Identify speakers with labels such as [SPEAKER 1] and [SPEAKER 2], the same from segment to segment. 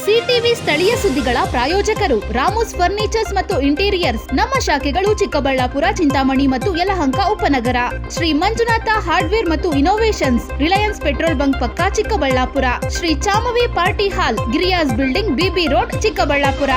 [SPEAKER 1] CTV ಸ್ಥಳೀಯ ಸುದ್ದಿಗಳ ಪ್ರಾಯೋಜಕರು ರಾಮೋಸ್ ಫರ್ನಿಚರ್ಸ್ ಮತ್ತು ಇಂಟೀರಿಯರ್ಸ್. ನಮ್ಮ ಶಾಖೆಗಳು ಚಿಕ್ಕಬಳ್ಳಾಪುರ, ಚಿಂತಾಮಣಿ ಮತ್ತು ಯಲಹಂಕ ಉಪನಗರ. ಶ್ರೀ ಮಂಜುನಾಥ ಹಾರ್ಡ್ವೇರ್ ಮತ್ತು ಇನೋವೇಷನ್ಸ್, ರಿಲಯನ್ಸ್ ಪೆಟ್ರೋಲ್ ಬಂಕ್ ಪಕ್ಕ ಚಿಕ್ಕಬಳ್ಳಾಪುರ. ಶ್ರೀ ಚಾಮವಿ ಪಾರ್ಟಿ ಹಾಲ್, ಗಿರಿಯಾಸ್ ಬಿಲ್ಡಿಂಗ್, ಬಿಬಿ ರೋಡ್, ಚಿಕ್ಕಬಳ್ಳಾಪುರ.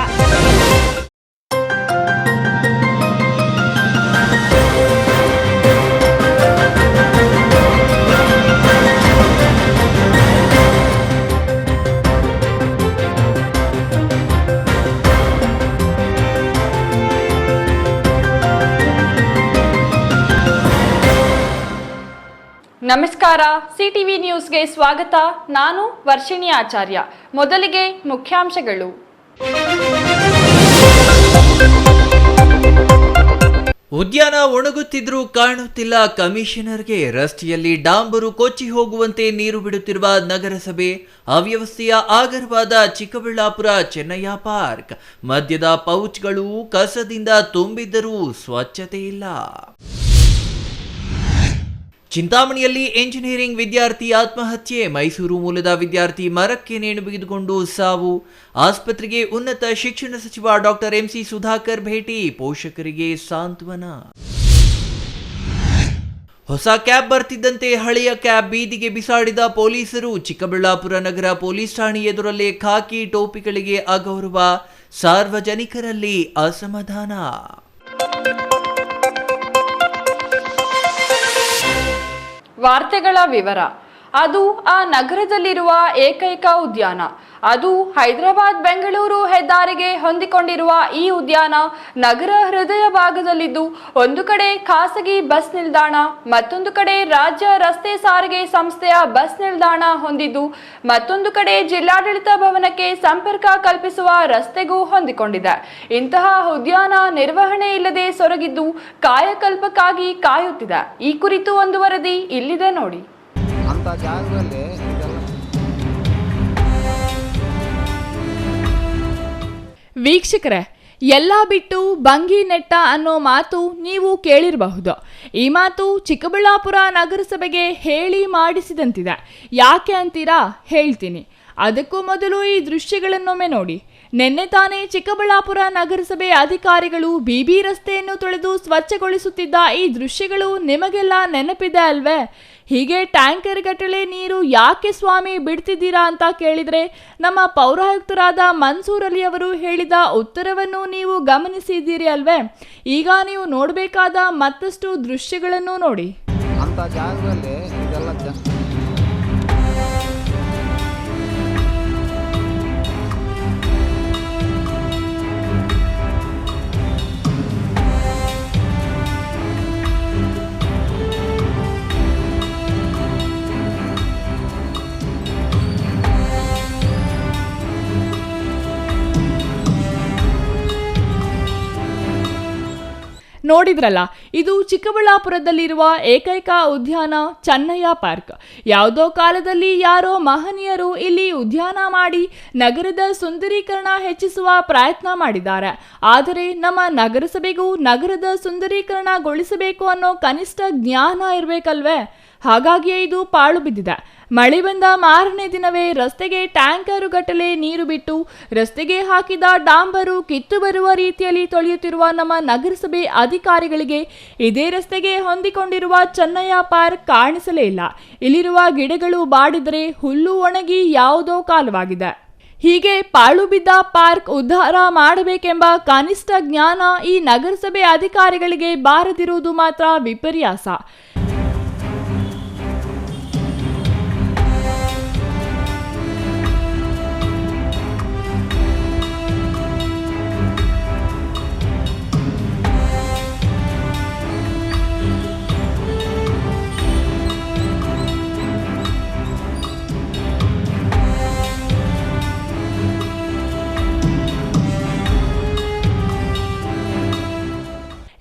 [SPEAKER 2] ನಮಸ್ಕಾರ, ಸಿಟಿವಿ ನ್ಯೂಸ್ಗೆ ಸ್ವಾಗತ. ನಾನು ವರ್ಷಿಣಿ ಆಚಾರ್ಯ. ಮೊದಲಿಗೆ ಮುಖ್ಯಾಂಶಗಳು.
[SPEAKER 3] ಉದ್ಯಾನ ಒಣಗುತ್ತಿದ್ರೂ ಕಾಣುತ್ತಿಲ್ಲ ಕಮಿಷನರ್ಗೆ. ರಸ್ತೆಯಲ್ಲಿ ಡಾಂಬರು ಕೊಚ್ಚಿ ಹೋಗುವಂತೆ ನೀರು ಬಿಡುತ್ತಿರುವ ನಗರಸಭೆ. ಅವ್ಯವಸ್ಥೆಯ ಆಗರವಾದ ಚಿಕ್ಕಬಳ್ಳಾಪುರ ಚೆನ್ನಯ್ಯ ಪಾರ್ಕ್. ಮದ್ಯದ ಪೌಚ್ಗಳು ಕಸದಿಂದ ತುಂಬಿದ್ದರೂ ಸ್ವಚ್ಛತೆ ಇಲ್ಲ. ಚಿಂತಾಮಣಿಯಲ್ಲಿ ಎಂಜಿನಿಯರಿಂಗ್ ವಿದ್ಯಾರ್ಥಿ ಆತ್ಮಹತ್ಯೆ. ಮೈಸೂರು ಮೂಲದ ವಿದ್ಯಾರ್ಥಿ ಮರಕ್ಕೆ ನೇಣು ಬಿಗಿದುಕೊಂಡು ಸಾವು. ಆಸ್ಪತ್ರೆಗೆ ಉನ್ನತ ಶಿಕ್ಷಣ ಸಚಿವ ಡಾಕ್ಟರ್ ಎಂಸಿ ಸುಧಾಕರ್ ಭೇಟಿ. ಪೋಷಕರಿಗೆ ಸಾಂತ್ವನ. ಹೊಸ ಕ್ಯಾಬ್ ಬರ್ತಿದ್ದಂತೆ ಹಳೆಯ ಕ್ಯಾಬ್ ಬೀದಿಗೆ ಬಿಸಾಡಿದ ಪೊಲೀಸರು. ಚಿಕ್ಕಬಳ್ಳಾಪುರ ನಗರ ಪೊಲೀಸ್ ಠಾಣೆ ಎದುರಲ್ಲೇ ಖಾಕಿ ಟೋಪಿಗಳಿಗೆ ಅಗೌರವ. ಸಾರ್ವಜನಿಕರಲ್ಲಿ ಅಸಮಾಧಾನ.
[SPEAKER 2] ವಾರ್ತೆಗಳ ವಿವರ. ಅದು ಆ ನಗರದಲ್ಲಿರುವ ಏಕೈಕ ಉದ್ಯಾನ. ಅದು ಹೈದರಾಬಾದ್ ಬೆಂಗಳೂರು ಹೆದ್ದಾರಿಗೆ ಹೊಂದಿಕೊಂಡಿರುವ ಈ ಉದ್ಯಾನ ನಗರ ಹೃದಯ ಭಾಗದಲ್ಲಿದ್ದು, ಒಂದು ಕಡೆ ಖಾಸಗಿ ಬಸ್ ನಿಲ್ದಾಣ, ಮತ್ತೊಂದು ಕಡೆ ರಾಜ್ಯ ರಸ್ತೆ ಸಾರಿಗೆ ಸಂಸ್ಥೆಯ ಬಸ್ ನಿಲ್ದಾಣ ಹೊಂದಿದ್ದು, ಮತ್ತೊಂದು ಕಡೆ ಜಿಲ್ಲಾಡಳಿತ ಭವನಕ್ಕೆ ಸಂಪರ್ಕ ಕಲ್ಪಿಸುವ ರಸ್ತೆಗೂ ಹೊಂದಿಕೊಂಡಿದೆ. ಇಂತಹ ಉದ್ಯಾನ ನಿರ್ವಹಣೆ ಇಲ್ಲದೆ ಸೊರಗಿದ್ದು ಕಾಯಕಲ್ಪಕ್ಕಾಗಿ ಕಾಯುತ್ತಿದೆ. ಈ ಕುರಿತು ಒಂದು ವರದಿ ಇಲ್ಲಿದೆ ನೋಡಿ. ವೀಕ್ಷಕರೇ, ಎಲ್ಲ ಬಿಟ್ಟು ಬಂಗಿ ನೆಟ್ಟ ಅನ್ನೋ ಮಾತು ನೀವು ಕೇಳಿರಬಹುದು. ಈ ಮಾತು ಚಿಕ್ಕಬಳ್ಳಾಪುರ ನಗರಸಭೆಗೆ ಹೇಳಿ ಮಾಡಿಸಿದಂತಿದೆ. ಯಾಕೆ ಅಂತೀರಾ? ಹೇಳ್ತೀನಿ. ಅದಕ್ಕೂ ಮೊದಲು ಈ ದೃಶ್ಯಗಳನ್ನೊಮ್ಮೆ ನೋಡಿ. ನಿನ್ನೆ ತಾನೇ ಚಿಕ್ಕಬಳ್ಳಾಪುರ ನಗರಸಭೆ ಅಧಿಕಾರಿಗಳು ಬಿಬಿ ರಸ್ತೆಯನ್ನು ತೊಳೆದು ಸ್ವಚ್ಛಗೊಳಿಸುತ್ತಿದ್ದ ಈ ದೃಶ್ಯಗಳು ನಿಮಗೆಲ್ಲ ನೆನಪಿದೆ ಅಲ್ವೇ? ಹೀಗೆ ಟ್ಯಾಂಕರ್ ಗಟ್ಟಲೆ ನೀರು ಯಾಕೆ ಸ್ವಾಮಿ ಬಿಡ್ತಿದ್ದೀರಾ ಅಂತ ಕೇಳಿದರೆ ನಮ್ಮ ಪೌರಾಯುಕ್ತರಾದ ಮನ್ಸೂರ್ ಅಲಿ ಅವರು ಹೇಳಿದ ಉತ್ತರವನ್ನು ನೀವು ಗಮನಿಸಿದ್ದೀರಿ ಅಲ್ವೇ? ಈಗ ನೀವು ನೋಡಬೇಕಾದ ಮತ್ತಷ್ಟು ದೃಶ್ಯಗಳನ್ನು ನೋಡಿ. ನೋಡಿದ್ರಲ್ಲ, ಇದು ಚಿಕ್ಕಬಳ್ಳಾಪುರದಲ್ಲಿರುವ ಏಕೈಕ ಉದ್ಯಾನ ಚೆನ್ನಯ್ಯ ಪಾರ್ಕ್. ಯಾವುದೋ ಕಾಲದಲ್ಲಿ ಯಾರೋ ಮಹನೀಯರು ಇಲ್ಲಿ ಉದ್ಯಾನ ಮಾಡಿ ನಗರದ ಸುಂದರೀಕರಣ ಹೆಚ್ಚಿಸುವ ಪ್ರಯತ್ನ ಮಾಡಿದ್ದಾರೆ. ಆದರೆ ನಮ್ಮ ನಗರಸಭೆಗೂ ನಗರದ ಸುಂದರೀಕರಣಗೊಳಿಸಬೇಕು ಅನ್ನೋ ಕನಿಷ್ಠ ಜ್ಞಾನ ಇರಬೇಕಲ್ವೇ? ಹಾಗಾಗಿಯೇ ಇದು ಪಾಳು ಬಿದ್ದಿದೆ. ಮಳೆ ಬಂದ ಮಾರನೇ ದಿನವೇ ರಸ್ತೆಗೆ ಟ್ಯಾಂಕರು ಗಟ್ಟಲೆ ನೀರು ಬಿಟ್ಟು ರಸ್ತೆಗೆ ಹಾಕಿದ ಡಾಂಬರು ಕಿತ್ತು ಬರುವ ರೀತಿಯಲ್ಲಿ ತೊಳೆಯುತ್ತಿರುವ ನಮ್ಮ ನಗರಸಭೆ ಅಧಿಕಾರಿಗಳಿಗೆ ಇದೇ ರಸ್ತೆಗೆ ಹೊಂದಿಕೊಂಡಿರುವ ಚೆನ್ನಯ್ಯ ಪಾರ್ಕ್ ಕಾಣಿಸಲೇ ಇಲ್ಲ. ಇಲ್ಲಿರುವ ಗಿಡಗಳು ಬಾಡಿದರೆ ಹುಲ್ಲು ಒಣಗಿ ಯಾವುದೋ ಕಾಲವಾಗಿದೆ. ಹೀಗೆ ಪಾಳು ಬಿದ್ದ ಪಾರ್ಕ್ ಉದ್ಧಾರ ಮಾಡಬೇಕೆಂಬ ಕನಿಷ್ಠ ಜ್ಞಾನ ಈ ನಗರಸಭೆ ಅಧಿಕಾರಿಗಳಿಗೆ ಬಾರದಿರುವುದು ಮಾತ್ರ ವಿಪರ್ಯಾಸ.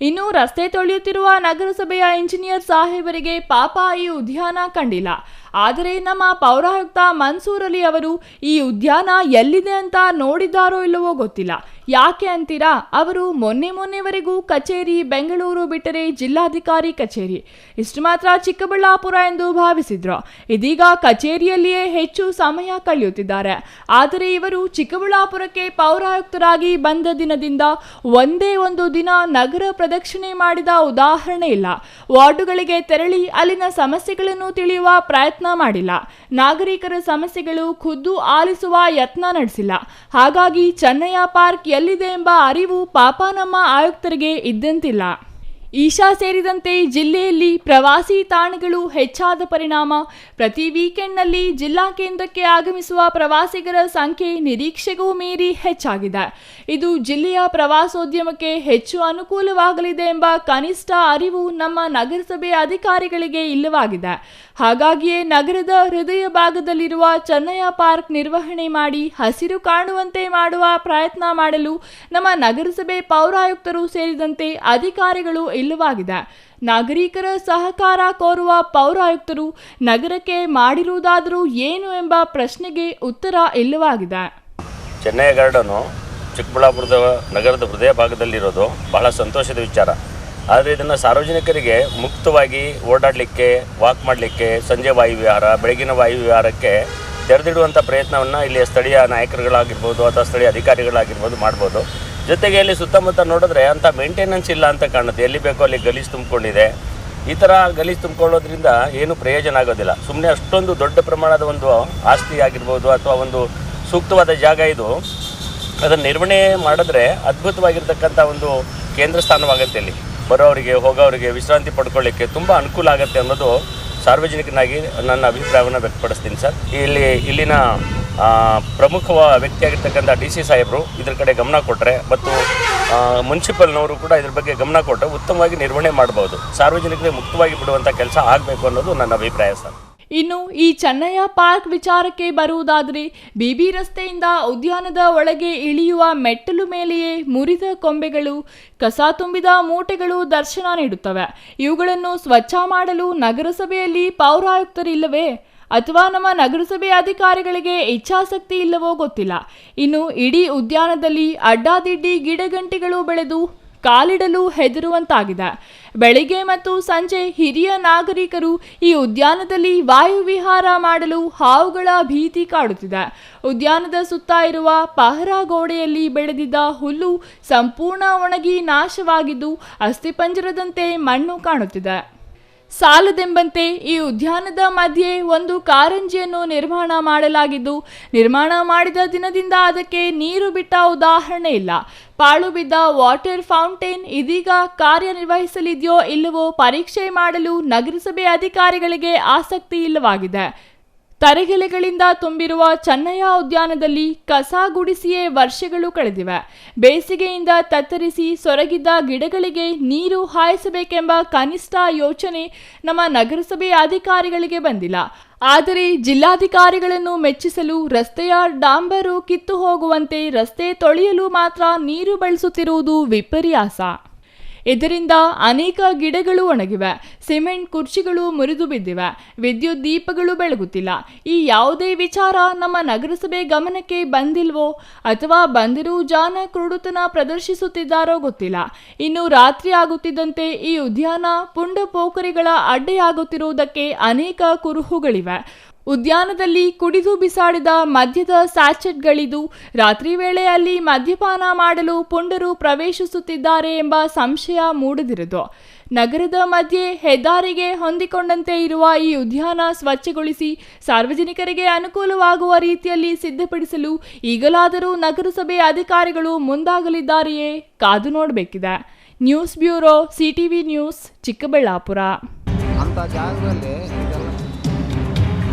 [SPEAKER 2] ಇನ್ನು ರಸ್ತೆ ತೊಳೆಯುತ್ತಿರುವ ನಗರಸಭೆಯ ಇಂಜಿನಿಯರ್ ಸಾಹೇಬರಿಗೆ ಪಾಪ ಈ ಉದ್ಯಾನ ಕಂಡಿಲ್ಲ. ಆದರೆ ನಮ್ಮ ಪೌರಾಯುಕ್ತ ಮನ್ಸೂರ್ ಅಲಿ ಅವರು ಈ ಉದ್ಯಾನ ಎಲ್ಲಿದೆ ಅಂತ ನೋಡಿದ್ದಾರೋ ಇಲ್ಲವೋ ಗೊತ್ತಿಲ್ಲ. ಯಾಕೆ ಅಂತೀರಾ? ಅವರು ಮೊನ್ನೆವರೆಗೂ ಕಚೇರಿ ಬೆಂಗಳೂರು ಬಿಟ್ಟರೆ ಜಿಲ್ಲಾಧಿಕಾರಿ ಕಚೇರಿ ಇಷ್ಟು ಮಾತ್ರ ಚಿಕ್ಕಬಳ್ಳಾಪುರ ಎಂದು ಭಾವಿಸಿದ್ರು. ಇದೀಗ ಕಚೇರಿಯಲ್ಲಿಯೇ ಹೆಚ್ಚು ಸಮಯ ಕಳೆಯುತ್ತಿದ್ದಾರೆ. ಆದರೆ ಇವರು ಚಿಕ್ಕಬಳ್ಳಾಪುರಕ್ಕೆ ಪೌರಾಯುಕ್ತರಾಗಿ ಬಂದ ದಿನದಿಂದ ಒಂದೇ ಒಂದು ದಿನ ನಗರ ಪ್ರದಕ್ಷಿಣೆ ಮಾಡಿದ ಉದಾಹರಣೆ ಇಲ್ಲ. ವಾರ್ಡುಗಳಿಗೆ ತೆರಳಿ ಅಲ್ಲಿನ ಸಮಸ್ಯೆಗಳನ್ನು ತಿಳಿಯುವ ಪ್ರಯತ್ನ ಮಾಡಿಲ್ಲ. ನಾಗರಿಕರ ಸಮಸ್ಯೆಗಳು ಖುದ್ದು ಆಲಿಸುವ ಯತ್ನ ನಡೆಸಿಲ್ಲ. ಹಾಗಾಗಿ ಚೆನ್ನಯ್ಯ ಪಾರ್ಕ್ ಎಲ್ಲಿದೆ ಎಂಬ ಅರಿವು ಪಾಪ ನಮ್ಮ ಆಯುಕ್ತರಿಗೆ ಇದ್ದಂತಿಲ್ಲ. ಈಶಾ ಸೇರಿದಂತೆ ಜಿಲ್ಲೆಯಲ್ಲಿ ಪ್ರವಾಸಿ ತಾಣಗಳು ಹೆಚ್ಚಾದ ಪರಿಣಾಮ ಪ್ರತಿ ವೀಕೆಂಡ್ನಲ್ಲಿ ಜಿಲ್ಲಾ ಕೇಂದ್ರಕ್ಕೆ ಆಗಮಿಸುವ ಪ್ರವಾಸಿಗರ ಸಂಖ್ಯೆ ನಿರೀಕ್ಷೆಗೂ ಮೀರಿ ಹೆಚ್ಚಾಗಿದೆ. ಇದು ಜಿಲ್ಲೆಯ ಪ್ರವಾಸೋದ್ಯಮಕ್ಕೆ ಹೆಚ್ಚು ಅನುಕೂಲವಾಗಲಿದೆ ಎಂಬ ಕನಿಷ್ಠ ಅರಿವು ನಮ್ಮ ನಗರಸಭೆ ಅಧಿಕಾರಿಗಳಿಗೆ ಇಲ್ಲವಾಗಿದೆ. ಹಾಗಾಗಿಯೇ ನಗರದ ಹೃದಯ ಭಾಗದಲ್ಲಿರುವ ಚೆನ್ನಯ್ಯ ಪಾರ್ಕ್ ನಿರ್ವಹಣೆ ಮಾಡಿ ಹಸಿರು ಕಾಣುವಂತೆ ಮಾಡುವ ಪ್ರಯತ್ನ ಮಾಡಲು ನಮ್ಮ ನಗರಸಭೆ ಪೌರಾಯುಕ್ತರು ಸೇರಿದಂತೆ ಅಧಿಕಾರಿಗಳು ಇಲ್ಲವಾಗಿದೆ. ನಾಗರಿಕರ ಸಹಕಾರ ಕೋರುವ ಪೌರಾಯುಕ್ತರು ನಗರಕ್ಕೆ ಮಾಡಿರುವುದಾದರೂ ಏನು ಎಂಬ ಪ್ರಶ್ನೆಗೆ ಉತ್ತರ ಇಲ್ಲವಾಗಿದೆ.
[SPEAKER 4] ಚೆನ್ನಯ್ಯ ಗಾರ್ಡನು ಚಿಕ್ಕಬಳ್ಳಾಪುರದ ನಗರದ ಹೃದಯ ಭಾಗದಲ್ಲಿರೋದು ಬಹಳ ಸಂತೋಷದ ವಿಚಾರ. ಆದರೆ ಇದನ್ನು ಸಾರ್ವಜನಿಕರಿಗೆ ಮುಕ್ತವಾಗಿ ಓಡಾಡಲಿಕ್ಕೆ, ವಾಕ್ ಮಾಡಲಿಕ್ಕೆ, ಸಂಜೆ ವಾಯುವಿಹಾರ, ಬೆಳಗಿನ ವಾಯುವಿಹಾರಕ್ಕೆ ತೆರೆದಿಡುವಂಥ ಪ್ರಯತ್ನವನ್ನು ಇಲ್ಲಿಯ ಸ್ಥಳೀಯ ನಾಯಕರುಗಳಾಗಿರ್ಬೋದು ಅಥವಾ ಸ್ಥಳೀಯ ಅಧಿಕಾರಿಗಳಾಗಿರ್ಬೋದು ಮಾಡ್ಬೋದು. ಜೊತೆಗೆ ಇಲ್ಲಿ ಸುತ್ತಮುತ್ತ ನೋಡಿದ್ರೆ ಅಂಥ ಮೇಂಟೆನೆನ್ಸ್ ಇಲ್ಲ ಅಂತ ಕಾಣುತ್ತೆ. ಎಲ್ಲಿ ಬೇಕೋ ಅಲ್ಲಿ ಗಲೀಜು ತುಂಬಿಕೊಂಡಿದೆ. ಈ ಥರ ಗಲೀಜು ತುಂಬಿಕೊಳ್ಳೋದ್ರಿಂದ ಏನು ಪ್ರಯೋಜನ ಆಗೋದಿಲ್ಲ. ಸುಮ್ಮನೆ ಅಷ್ಟೊಂದು ದೊಡ್ಡ ಪ್ರಮಾಣದ ಒಂದು ಆಸ್ತಿ ಆಗಿರ್ಬೋದು ಅಥವಾ ಒಂದು ಸೂಕ್ತವಾದ ಜಾಗ ಇದು, ಅದನ್ನು ನಿರ್ವಹಣೆ ಮಾಡಿದ್ರೆ ಅದ್ಭುತವಾಗಿರ್ತಕ್ಕಂಥ ಒಂದು ಕೇಂದ್ರ ಸ್ಥಾನವಾಗುತ್ತೆ. ಇಲ್ಲಿ ಬರೋರಿಗೆ ಹೋಗೋರಿಗೆ ವಿಶ್ರಾಂತಿ ಪಡ್ಕೊಳ್ಳಿಕ್ಕೆ ತುಂಬ ಅನುಕೂಲ ಆಗುತ್ತೆ ಅನ್ನೋದು ಸಾರ್ವಜನಿಕನಾಗಿ ನನ್ನ ಅಭಿಪ್ರಾಯವನ್ನು ವ್ಯಕ್ತಪಡಿಸ್ತೀನಿ ಸರ್. ಇಲ್ಲಿನ ಪ್ರಮುಖ ವ್ಯಕ್ತಿಯಾಗಿರ್ತಕ್ಕಂಥ DC ಸಾಹೇಬರು ಇದ್ರ ಕಡೆ ಗಮನ ಕೊಟ್ಟರೆ ಮತ್ತು ಮುನ್ಸಿಪಲ್ನವರು ಕೂಡ ಇದ್ರ ಬಗ್ಗೆ ಗಮನ ಕೊಟ್ಟರೆ ಉತ್ತಮವಾಗಿ ನಿರ್ವಹಣೆ ಮಾಡ್ಬೋದು. ಸಾರ್ವಜನಿಕರಿಗೆ ಮುಕ್ತವಾಗಿ ಬಿಡುವಂಥ ಕೆಲಸ ಆಗಬೇಕು ಅನ್ನೋದು ನನ್ನ ಅಭಿಪ್ರಾಯ ಸರ್.
[SPEAKER 2] ಇನ್ನು ಈ ಚೆನ್ನಯ್ಯ ಪಾರ್ಕ್ ವಿಚಾರಕ್ಕೆ ಬರುವುದಾದರೆ, BB ರಸ್ತೆಯಿಂದ ಉದ್ಯಾನದ ಒಳಗೆ ಇಳಿಯುವ ಮೆಟ್ಟಲು ಮೇಲೆಯೇ ಮುರಿದ ಕೊಂಬೆಗಳು, ಕಸ ತುಂಬಿದ ಮೂಟೆಗಳು ದರ್ಶನ ನೀಡುತ್ತವೆ. ಇವುಗಳನ್ನು ಸ್ವಚ್ಛ ಮಾಡಲು ನಗರಸಭೆಯಲ್ಲಿ ಪೌರಾಯುಕ್ತರಿಲ್ಲವೇ ಅಥವಾ ನಮ್ಮ ನಗರಸಭೆ ಅಧಿಕಾರಿಗಳಿಗೆ ಇಚ್ಛಾಸಕ್ತಿ ಇಲ್ಲವೋ ಗೊತ್ತಿಲ್ಲ. ಇನ್ನು ಇಡೀ ಉದ್ಯಾನದಲ್ಲಿ ಅಡ್ಡಾದಿಡ್ಡಿ ಗಿಡಗಂಟಿಗಳು ಬೆಳೆದು ಕಾಲಿಡಲು ಹೆದರುವಂತಾಗಿದೆ. ಬೆಳಿಗ್ಗೆ ಮತ್ತು ಸಂಜೆ ಹಿರಿಯ ನಾಗರಿಕರು ಈ ಉದ್ಯಾನದಲ್ಲಿ ವಾಯುವಿಹಾರ ಮಾಡಲು ಹಾವುಗಳ ಭೀತಿ ಕಾಡುತ್ತಿದೆ. ಉದ್ಯಾನದ ಸುತ್ತ ಇರುವ ಪಹರಾ ಗೋಡೆಯಲ್ಲಿ ಬೆಳೆದಿದ್ದ ಹುಲ್ಲು ಸಂಪೂರ್ಣ ಒಣಗಿ ನಾಶವಾಗಿದ್ದು ಅಸ್ಥಿಪಂಜರದಂತೆ ಮಣ್ಣು ಕಾಣುತ್ತಿದೆ. ಸಾಲದೆಂಬಂತೆ ಈ ಉದ್ಯಾನದ ಮಧ್ಯೆ ಒಂದು ಕಾರಂಜಿಯನ್ನು ನಿರ್ಮಾಣ ಮಾಡಲಾಗಿದ್ದು, ನಿರ್ಮಾಣ ಮಾಡಿದ ದಿನದಿಂದ ಅದಕ್ಕೆ ನೀರು ಬಿಟ್ಟ ಉದಾಹರಣೆ ಇಲ್ಲ. ಪಾಳು ಬಿದ್ದ ವಾಟರ್ ಫೌಂಟೇನ್ ಇದೀಗ ಕಾರ್ಯನಿರ್ವಹಿಸಲಿದೆಯೋ ಇಲ್ಲವೋ ಪರೀಕ್ಷೆ ಮಾಡಲು ನಗರಸಭೆ ಅಧಿಕಾರಿಗಳಿಗೆ ಆಸಕ್ತಿ ಇಲ್ಲವಾಗಿದೆ. ತರೆಗೆಲೆಗಳಿಂದ ತುಂಬಿರುವ ಚೆನ್ನಯ್ಯ ಉದ್ಯಾನದಲ್ಲಿ ಕಸ ಗುಡಿಸಿಯೇ ವರ್ಷಗಳು ಕಳೆದಿವೆ. ಬೇಸಿಗೆಯಿಂದ ತತ್ತರಿಸಿ ಸೊರಗಿದ್ದ ಗಿಡಗಳಿಗೆ ನೀರು ಹಾಯಿಸಬೇಕೆಂಬ ಕನಿಷ್ಠ ಯೋಚನೆ ನಮ್ಮ ನಗರಸಭೆ ಅಧಿಕಾರಿಗಳಿಗೆ ಬಂದಿಲ್ಲ. ಆದರೆ ಜಿಲ್ಲಾಧಿಕಾರಿಗಳನ್ನು ಮೆಚ್ಚಿಸಲು ರಸ್ತೆಯ ಡಾಂಬರು ಕಿತ್ತು ಹೋಗುವಂತೆ ರಸ್ತೆ ತೊಳೆಯಲು ಮಾತ್ರ ನೀರು ಬಳಸುತ್ತಿರುವುದು ವಿಪರ್ಯಾಸ. ಇದರಿಂದ ಅನೇಕ ಗಿಡಗಳು ಒಣಗಿವೆ, ಸಿಮೆಂಟ್ ಕುರ್ಚಿಗಳು ಮುರಿದು ಬಿದ್ದಿವೆ, ವಿದ್ಯುತ್ ದೀಪಗಳು ಬೆಳಗುತ್ತಿಲ್ಲ. ಈ ಯಾವುದೇ ವಿಚಾರ ನಮ್ಮ ನಗರಸಭೆ ಗಮನಕ್ಕೆ ಬಂದಿಲ್ವೋ ಅಥವಾ ಬಂದಿರೂ ಜನ ಕ್ರೂಡುತನ ಪ್ರದರ್ಶಿಸುತ್ತಿದ್ದಾರೋ ಗೊತ್ತಿಲ್ಲ. ಇನ್ನು ರಾತ್ರಿ ಆಗುತ್ತಿದ್ದಂತೆ ಈ ಉದ್ಯಾನ ಪುಂಡ ಪೋಖರಿಗಳ ಅಡ್ಡೆಯಾಗುತ್ತಿರುವುದಕ್ಕೆ ಅನೇಕ ಕುರುಹುಗಳಿವೆ. ಉದ್ಯಾನದಲ್ಲಿ ಕುಡಿದು ಬಿಸಾಡಿದ ಮದ್ಯದ ಸ್ಯಾಚೆಟ್ಗಳಿದ್ದು ರಾತ್ರಿ ವೇಳೆ ಅಲ್ಲಿ ಮದ್ಯಪಾನ ಮಾಡಲು ಪುಂಡರು ಪ್ರವೇಶಿಸುತ್ತಿದ್ದಾರೆ ಎಂಬ ಸಂಶಯ ಮೂಡದಿರದು. ನಗರದ ಮಧ್ಯೆ ಹೆದ್ದಾರಿಗೆ ಹೊಂದಿಕೊಂಡಂತೆ ಇರುವ ಈ ಉದ್ಯಾನ ಸ್ವಚ್ಛಗೊಳಿಸಿ ಸಾರ್ವಜನಿಕರಿಗೆ ಅನುಕೂಲವಾಗುವ ರೀತಿಯಲ್ಲಿ ಸಿದ್ಧಪಡಿಸಲು ಈಗಲಾದರೂ ನಗರಸಭೆ ಅಧಿಕಾರಿಗಳು ಮುಂದಾಗಲಿದ್ದಾರೆಯೇ ಕಾದು ನೋಡಬೇಕಿದೆ. News bureau, CTV news, Chikkaballapur.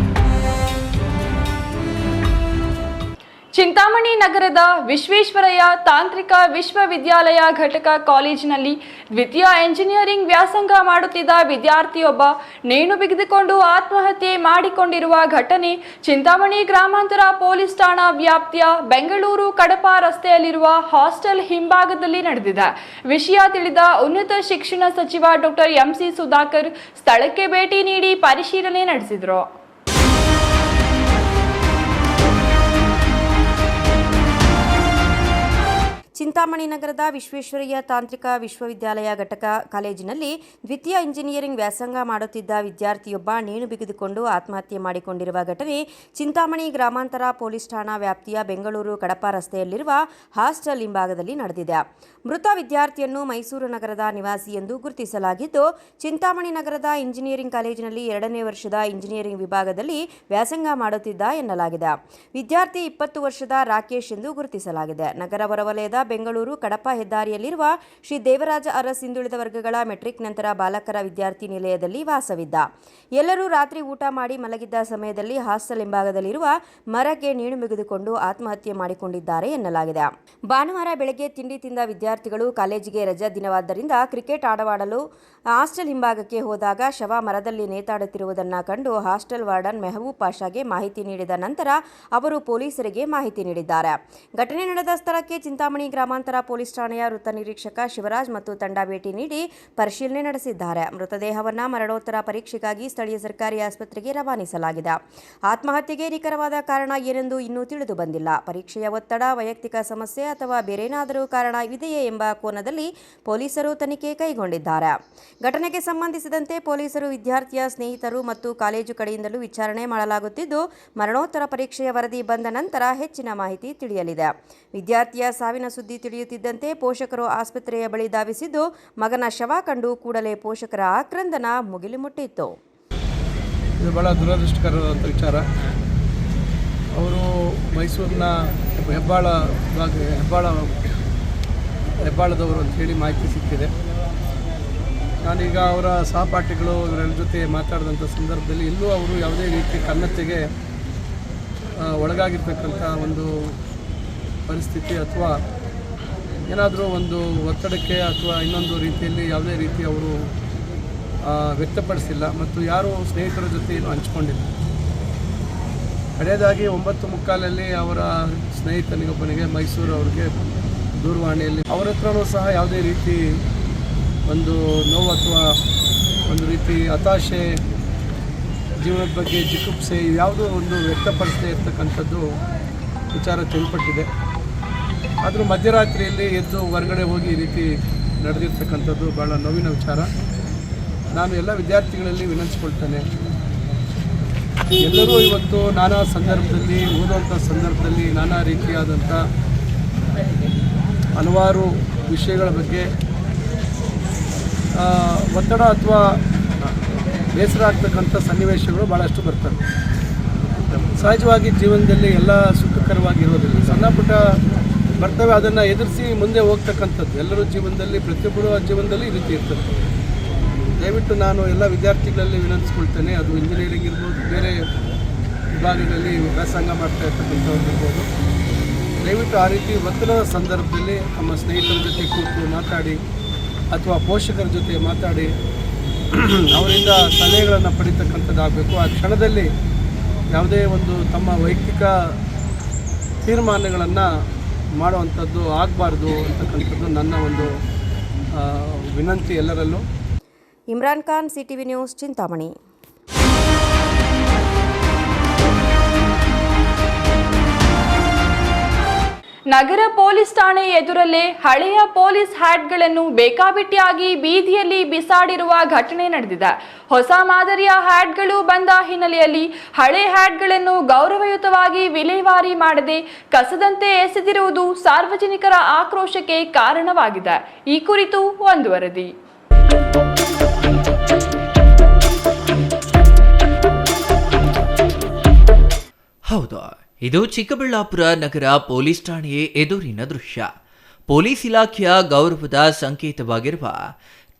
[SPEAKER 2] Chintamani ನಗರದ ವಿಶ್ವೇಶ್ವರಯ್ಯ ತಾಂತ್ರಿಕ ವಿಶ್ವವಿದ್ಯಾಲಯ ಘಟಕ ಕಾಲೇಜಿನಲ್ಲಿ ದ್ವಿತೀಯ ಎಂಜಿನಿಯರಿಂಗ್ ವ್ಯಾಸಂಗ ಮಾಡುತ್ತಿದ್ದ ವಿದ್ಯಾರ್ಥಿಯೊಬ್ಬ ನೇಣು ಬಿಗಿದುಕೊಂಡು ಆತ್ಮಹತ್ಯೆ ಮಾಡಿಕೊಂಡಿರುವ ಘಟನೆ ಚಿಂತಾಮಣಿ ಗ್ರಾಮಾಂತರ ಪೊಲೀಸ್ ಠಾಣಾ ವ್ಯಾಪ್ತಿಯ ಬೆಂಗಳೂರು ಕಡಪ ರಸ್ತೆಯಲ್ಲಿರುವ ಹಾಸ್ಟೆಲ್ ಹಿಂಭಾಗದಲ್ಲಿ ನಡೆದಿದೆ. ವಿಷಯ ತಿಳಿದ ಉನ್ನತ ಶಿಕ್ಷಣ ಸಚಿವ ಡಾಕ್ಟರ್ MC ಸುಧಾಕರ್ ಸ್ಥಳಕ್ಕೆ ಭೇಟಿ ನೀಡಿ ಪರಿಶೀಲನೆ ನಡೆಸಿದರು.
[SPEAKER 5] ಚಿಂತಾಮಣಿ ಚಿಂತಾಮಣಿ ನಗರದ ವಿಶ್ವೇಶ್ವರಯ್ಯ ತಾಂತ್ರಿಕ ವಿಶ್ವವಿದ್ಯಾಲಯ ಘಟಕ ಕಾಲೇಜಿನಲ್ಲಿ ದ್ವಿತೀಯ ಇಂಜಿನಿಯರಿಂಗ್ ವ್ಯಾಸಂಗ ಮಾಡುತ್ತಿದ್ದ ವಿದ್ಯಾರ್ಥಿಯೊಬ್ಬ ನೇಣು ಬಿಗಿದುಕೊಂಡು ಆತ್ಮಹತ್ಯೆ ಮಾಡಿಕೊಂಡಿರುವ ಘಟನೆ ಚಿಂತಾಮಣಿ ಗ್ರಾಮಾಂತರ ಪೊಲೀಸ್ ಠಾಣಾ ವ್ಯಾಪ್ತಿಯ ಬೆಂಗಳೂರು ಕಡಪ ರಸ್ತೆಯಲ್ಲಿರುವ ಹಾಸ್ಟೆಲ್ ಹಿಂಭಾಗದಲ್ಲಿ ನಡೆದಿದೆ. ಮೃತ ವಿದ್ಯಾರ್ಥಿಯನ್ನು ಮೈಸೂರು ನಗರದ ನಿವಾಸಿ ಎಂದು ಗುರುತಿಸಲಾಗಿದ್ದು, ಚಿಂತಾಮಣಿ ನಗರದ ಇಂಜಿನಿಯರಿಂಗ್ ಕಾಲೇಜಿನಲ್ಲಿ 2ನೇ ವರ್ಷದ ಇಂಜಿನಿಯರಿಂಗ್ ವಿಭಾಗದಲ್ಲಿ ವ್ಯಾಸಂಗ ಮಾಡುತ್ತಿದ್ದ ಎನ್ನಲಾಗಿದೆ. ವಿದ್ಯಾರ್ಥಿ 20 ವರ್ಷದ ರಾಕೇಶ್ ಎಂದು ಗುರುತಿಸಲಾಗಿದೆ. ನಗರ ಹೊರವಲಯದ ಬೆಂಗಳೂರು ಕಡಪ ಹೆದ್ದಾರಿಯಲ್ಲಿರುವ ಶ್ರೀ ದೇವರಾಜ ಅರಸ್ ಹಿಂದುಳಿದ ವರ್ಗಗಳ ಮೆಟ್ರಿಕ್ ನಂತರ ಬಾಲಕರ ವಿದ್ಯಾರ್ಥಿ ನಿಲಯದಲ್ಲಿ ವಾಸವಿದ್ದ. ಎಲ್ಲರೂ ರಾತ್ರಿ ಊಟ ಮಾಡಿ ಮಲಗಿದ್ದ ಸಮಯದಲ್ಲಿ ಹಾಸ್ಟೆಲ್ ಹಿಂಭಾಗದಲ್ಲಿರುವ ಮರಕ್ಕೆ ನೇಣು ಬಿಗಿದುಕೊಂಡು ಆತ್ಮಹತ್ಯೆ ಮಾಡಿಕೊಂಡಿದ್ದಾರೆ ಎನ್ನಲಾಗಿದೆ. ಭಾನುವಾರ ಬೆಳಗ್ಗೆ ತಿಂಡಿ ತಿಂದ ವಿದ್ಯಾರ್ಥಿಗಳು ಕಾಲೇಜಿಗೆ ರಜಾ ದಿನವಾದ್ದರಿಂದ ಕ್ರಿಕೆಟ್ ಆಡವಾಡಲು ಹಾಸ್ಟೆಲ್ ಹಿಂಭಾಗಕ್ಕೆ ಹೋದಾಗ ಶವ ಮರದಲ್ಲಿ ನೇತಾಡುತ್ತಿರುವುದನ್ನು ಕಂಡು ಹಾಸ್ಟೆಲ್ ವಾರ್ಡನ್ ಮೆಹಬೂಬ್ ಪಾಷಾಗೆ ಮಾಹಿತಿ ನೀಡಿದ ನಂತರ ಅವರು ಪೊಲೀಸರಿಗೆ ಮಾಹಿತಿ ನೀಡಿದ್ದಾರೆ. ಘಟನೆ ನಡೆದ ಸ್ಥಳಕ್ಕೆ ಚಿಂತಾಮಣಿ ಗ್ರಾಮಾಂತರ ಪೊಲೀಸ್ ಠಾಣೆಯ ವೃತ್ತ ನಿರೀಕ್ಷಕ ಶಿವರಾಜ್ ಮತ್ತು ತಂಡ ಭೇಟಿ ನೀಡಿ ಪರಿಶೀಲನೆ ನಡೆಸಿದ್ದಾರೆ. ಮೃತದೇಹವನ್ನು ಮರಣೋತ್ತರ ಪರೀಕ್ಷೆಗಾಗಿ ಸ್ಥಳೀಯ ಸರ್ಕಾರಿ ಆಸ್ಪತ್ರೆಗೆ ರವಾನಿಸಲಾಗಿದೆ. ಆತ್ಮಹತ್ಯೆಗೆ ನಿಖರವಾದ ಕಾರಣ ಏನೆಂದು ಇನ್ನೂ ತಿಳಿದು ಬಂದಿಲ್ಲ. ಪರೀಕ್ಷೆಯ ಒತ್ತಡ, ವೈಯಕ್ತಿಕ ಸಮಸ್ಯೆ ಅಥವಾ ಬೇರೇನಾದರೂ ಕಾರಣ ಇದೆಯೇ ಎಂಬ ಕೋನದಲ್ಲಿ ಪೊಲೀಸರು ತನಿಖೆ ಕೈಗೊಂಡಿದ್ದಾರೆ. ಘಟನೆಗೆ ಸಂಬಂಧಿಸಿದಂತೆ ಪೊಲೀಸರು ವಿದ್ಯಾರ್ಥಿಯ ಸ್ನೇಹಿತರು ಮತ್ತು ಕಾಲೇಜು ಕಡೆಯಿಂದಲೂ ವಿಚಾರಣೆ ಮಾಡಲಾಗುತ್ತಿದ್ದು, ಮರಣೋತ್ತರ ಪರೀಕ್ಷೆಯ ವರದಿ ಬಂದ ನಂತರ ಹೆಚ್ಚಿನ ಮಾಹಿತಿ ತಿಳಿಯಲಿದೆ. ವಿದ್ಯಾರ್ಥಿಯ ಸಾವಿನ ಸುದ್ದಿ ತಿಳಿಯುತ್ತಿದ್ದಂತೆ ಪೋಷಕರು ಆಸ್ಪತ್ರೆಯ ಬಳಿ ಧಾವಿಸಿದ್ದು, ಮಗನ ಶವ ಕಂಡು ಕೂಡಲೇ ಪೋಷಕರ ಆಕ್ರಂದನ ಮುಗಿಲು ಮುಟ್ಟಿತ್ತು.
[SPEAKER 6] ಇದು ಬಹಳ ದುರದೃಷ್ಟಕರವಾದ ವಿಚಾರ. ಅವರು ಮೈಸೂರಿನ ಹೆಬ್ಬಾಳದವರು ಅಂತ ಹೇಳಿ ಮಾಹಿತಿ ಸಿಕ್ಕಿದೆ. ನಾನೀಗ ಅವರ ಸಹಪಾಠಿಗಳು ಇವರ ಜೊತೆ ಮಾತಾಡಿದಂಥ ಸಂದರ್ಭದಲ್ಲಿ ಎಲ್ಲೂ ಅವರು ಯಾವುದೇ ರೀತಿ ಖನ್ನತೆಗೆ ಒಳಗಾಗಿರ್ತಕ್ಕಂಥ ಒಂದು ಪರಿಸ್ಥಿತಿ ಅಥವಾ ಏನಾದರೂ ಒಂದು ಒತ್ತಡಕ್ಕೆ ಅಥವಾ ಇನ್ನೊಂದು ರೀತಿಯಲ್ಲಿ ಯಾವುದೇ ರೀತಿ ಅವರು ವ್ಯಕ್ತಪಡಿಸಿಲ್ಲ ಮತ್ತು ಯಾರೂ ಸ್ನೇಹಿತರ ಜೊತೆ ಏನೂ ಹಂಚ್ಕೊಂಡಿಲ್ಲ. ಕಡೆಯದಾಗಿ 9:45 ಅವರ ಸ್ನೇಹಿತನಿಗೊಬ್ಬನಿಗೆ ಮೈಸೂರು ಅವ್ರಿಗೆ ದೂರವಾಣಿಯಲ್ಲಿ ಅವರ ಹತ್ರನೂ ಸಹ ಯಾವುದೇ ರೀತಿ ಒಂದು ನೋವು ಅಥವಾ ಒಂದು ರೀತಿ ಹತಾಶೆ, ಜೀವನದ ಬಗ್ಗೆ ಜಿಗುಪ್ಸೆ ಯಾವುದೋ ಒಂದು ವ್ಯಕ್ತಪಡಿಸದೇ ಇರ್ತಕ್ಕಂಥದ್ದು ವಿಚಾರ ತಿಳಿಪಟ್ಟಿದೆ. ಆದರೂ ಮಧ್ಯರಾತ್ರಿಯಲ್ಲಿ ಎದ್ದು ಹೊರಗಡೆ ಹೋಗಿ ಈ ರೀತಿ ನಡೆದಿರ್ತಕ್ಕಂಥದ್ದು ಭಾಳ ನೋವಿನ ವಿಚಾರ. ನಾನು ಎಲ್ಲ ವಿದ್ಯಾರ್ಥಿಗಳಲ್ಲಿ ವಿನಂತಿಸ್ಕೊಳ್ತೇನೆ, ಎಲ್ಲರೂ ಇವತ್ತು ನಾನಾ ಸಂದರ್ಭದಲ್ಲಿ ಓದುವಂಥ ಸಂದರ್ಭದಲ್ಲಿ ನಾನಾ ರೀತಿಯಾದಂಥ ಹಲವಾರು ವಿಷಯಗಳ ಬಗ್ಗೆ ಒತ್ತಡ ಅಥವಾ ಬೇಸರ ಆಗ್ತಕ್ಕಂಥ ಸನ್ನಿವೇಶಗಳು ಭಾಳಷ್ಟು ಬರ್ತವೆ. ಸಹಜವಾಗಿ ಜೀವನದಲ್ಲಿ ಎಲ್ಲ ಸುಖಕರವಾಗಿರೋದಿಲ್ಲ, ಸಣ್ಣ ಪುಟ್ಟ ಬರ್ತವೆ. ಅದನ್ನು ಎದುರಿಸಿ ಮುಂದೆ ಹೋಗ್ತಕ್ಕಂಥದ್ದು ಎಲ್ಲರೂ ಜೀವನದಲ್ಲಿ, ಪ್ರತಿಯೊಬ್ಬರ ಜೀವನದಲ್ಲಿ ಈ ರೀತಿ ಇರ್ತದೆ. ದಯವಿಟ್ಟು ನಾನು ಎಲ್ಲ ವಿದ್ಯಾರ್ಥಿಗಳಲ್ಲಿ ವಿನಂತಿಸ್ಕೊಳ್ತೇನೆ, ಅದು ಇಂಜಿನಿಯರಿಂಗ್ ಇರ್ಬೋದು, ಬೇರೆ ವಿಭಾಗಗಳಲ್ಲಿ ವ್ಯಾಸಂಗ ಮಾಡ್ತಾ ಇರ್ತಕ್ಕಂಥವ್ರು ಇರ್ಬೋದು, ದಯವಿಟ್ಟು ಆ ರೀತಿ ಒತ್ತಡದ ಸಂದರ್ಭದಲ್ಲಿ ನಮ್ಮ ಸ್ನೇಹಿತರ ಜೊತೆ ಕೂತು ಮಾತಾಡಿ ಅಥವಾ ಪೋಷಕರ ಜೊತೆ ಮಾತಾಡಿ ಅವರಿಂದ ಸಲಹೆಗಳನ್ನು ಪಡಿತಕ್ಕಂಥದ್ದಾಗಬೇಕು. ಆ ಕ್ಷಣದಲ್ಲಿ ಯಾವುದೇ ಒಂದು ತಮ್ಮ ವೈಯಕ್ತಿಕ ತೀರ್ಮಾನಗಳನ್ನು ಮಾಡುವಂಥದ್ದು ಆಗಬಾರ್ದು ಅಂತಕ್ಕಂಥದ್ದು ನನ್ನ ಒಂದು ವಿನಂತಿ ಎಲ್ಲರಲ್ಲೂ.
[SPEAKER 5] Imran Khan, CTV news, Chintamani.
[SPEAKER 2] ನಗರ ಪೊಲೀಸ್ ಠಾಣೆ ಎದುರಲ್ಲೇ ಹಳೆಯ ಪೊಲೀಸ್ ಹ್ಯಾಟ್ಗಳನ್ನು ಬೇಕಾಬಿಟ್ಟಿಯಾಗಿ ಬೀದಿಯಲ್ಲಿ ಬಿಸಾಡಿರುವ ಘಟನೆ ನಡೆದಿದೆ. ಹೊಸ ಮಾದರಿಯ ಹ್ಯಾಟ್ಗಳು ಬಂದ ಹಿನ್ನೆಲೆಯಲ್ಲಿ ಹಳೆ ಹ್ಯಾಟ್ಗಳನ್ನು ಗೌರವಯುತವಾಗಿ ವಿಲೇವಾರಿ ಮಾಡದೆ ಕಸದಂತೆ ಎಸೆದಿರುವುದು ಸಾರ್ವಜನಿಕರ ಆಕ್ರೋಶಕ್ಕೆ ಕಾರಣವಾಗಿದೆ. ಈ ಕುರಿತು ಒಂದು ವರದಿ.
[SPEAKER 3] ಹೌದು, ಇದು ಚಿಕ್ಕಬಳ್ಳಾಪುರ ನಗರ ಪೊಲೀಸ್ ಠಾಣೆಯ ಎದುರಿನ ದೃಶ್ಯ. ಪೊಲೀಸ್ ಇಲಾಖೆಯ ಗೌರವದ ಸಂಕೇತವಾಗಿರುವ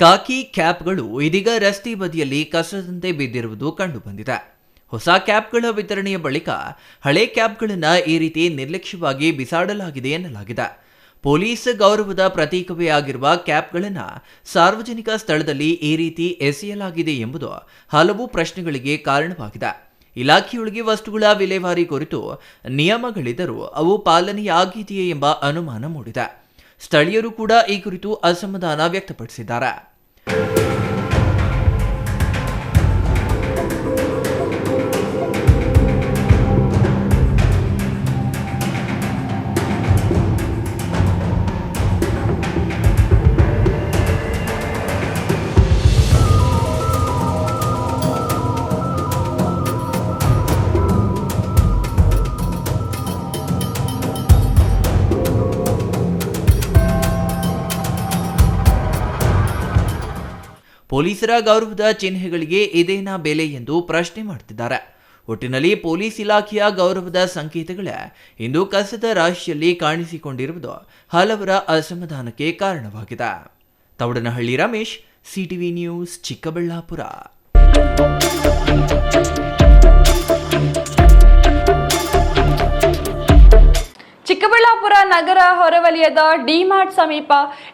[SPEAKER 3] ಕಾಕಿ ಕ್ಯಾಪ್ಗಳು ಇದೀಗ ರಸ್ತೆ ಬದಿಯಲ್ಲಿ ಕಸದಂತೆ ಬಿದ್ದಿರುವುದು ಕಂಡುಬಂದಿದೆ. ಹೊಸ ಕ್ಯಾಪ್ಗಳ ವಿತರಣೆಯ ಬಳಿಕ ಹಳೆ ಕ್ಯಾಪ್ಗಳನ್ನು ಈ ರೀತಿ ನಿರ್ಲಕ್ಷ್ಯವಾಗಿ ಬಿಸಾಡಲಾಗಿದೆ ಎನ್ನಲಾಗಿದೆ. ಪೊಲೀಸ್ ಗೌರವದ ಪ್ರತೀಕವೇ ಆಗಿರುವ ಕ್ಯಾಪ್ಗಳನ್ನು ಸಾರ್ವಜನಿಕ ಸ್ಥಳದಲ್ಲಿ ಈ ರೀತಿ ಎಸೆಯಲಾಗಿದೆ ಎಂಬುದು ಹಲವು ಪ್ರಶ್ನೆಗಳಿಗೆ ಕಾರಣವಾಗಿದೆ. ಇಲಾಖೆಯೊಳಗೆ ವಸ್ತುಗಳ ವಿಲೇವಾರಿ ಕುರಿತು ನಿಯಮಗಳಿದ್ದರೂ ಅವು ಪಾಲನೆಯಾಗಿದೆಯೇ ಎಂಬ ಅನುಮಾನ ಮೂಡಿದೆ. ಸ್ಥಳೀಯರು ಕೂಡ ಈ ಕುರಿತು ಅಸಮಾಧಾನ ವ್ಯಕ್ತಪಡಿಸಿದ್ದಾರೆ. ಪೊಲೀಸರ ಗೌರವದ ಚಿಹ್ನೆಗಳಿಗೆ ಇದೇನಾ ಬೆಲೆ ಎಂದು ಪ್ರಶ್ನೆ ಮಾಡುತ್ತಿದ್ದಾರೆ. ಒಟ್ಟಿನಲ್ಲಿ ಪೊಲೀಸ್ ಇಲಾಖೆಯ ಗೌರವದ ಸಂಕೇತಗಳೇ ಇಂದು ಕಸದ ರಾಶಿಯಲ್ಲಿ ಕಾಣಿಸಿಕೊಂಡಿರುವುದು ಹಲವರ ಅಸಮಾಧಾನಕ್ಕೆ ಕಾರಣವಾಗಿದೆ. Thoudanahalli Ramesh, CTV news, Chikkaballapur.
[SPEAKER 2] ಚಿಕ್ಕಬಳ್ಳಾಪುರ ನಗರ ಹೊರವಲಯದ ಡಿಮಾರ್ಟ್ ಸಮೀಪ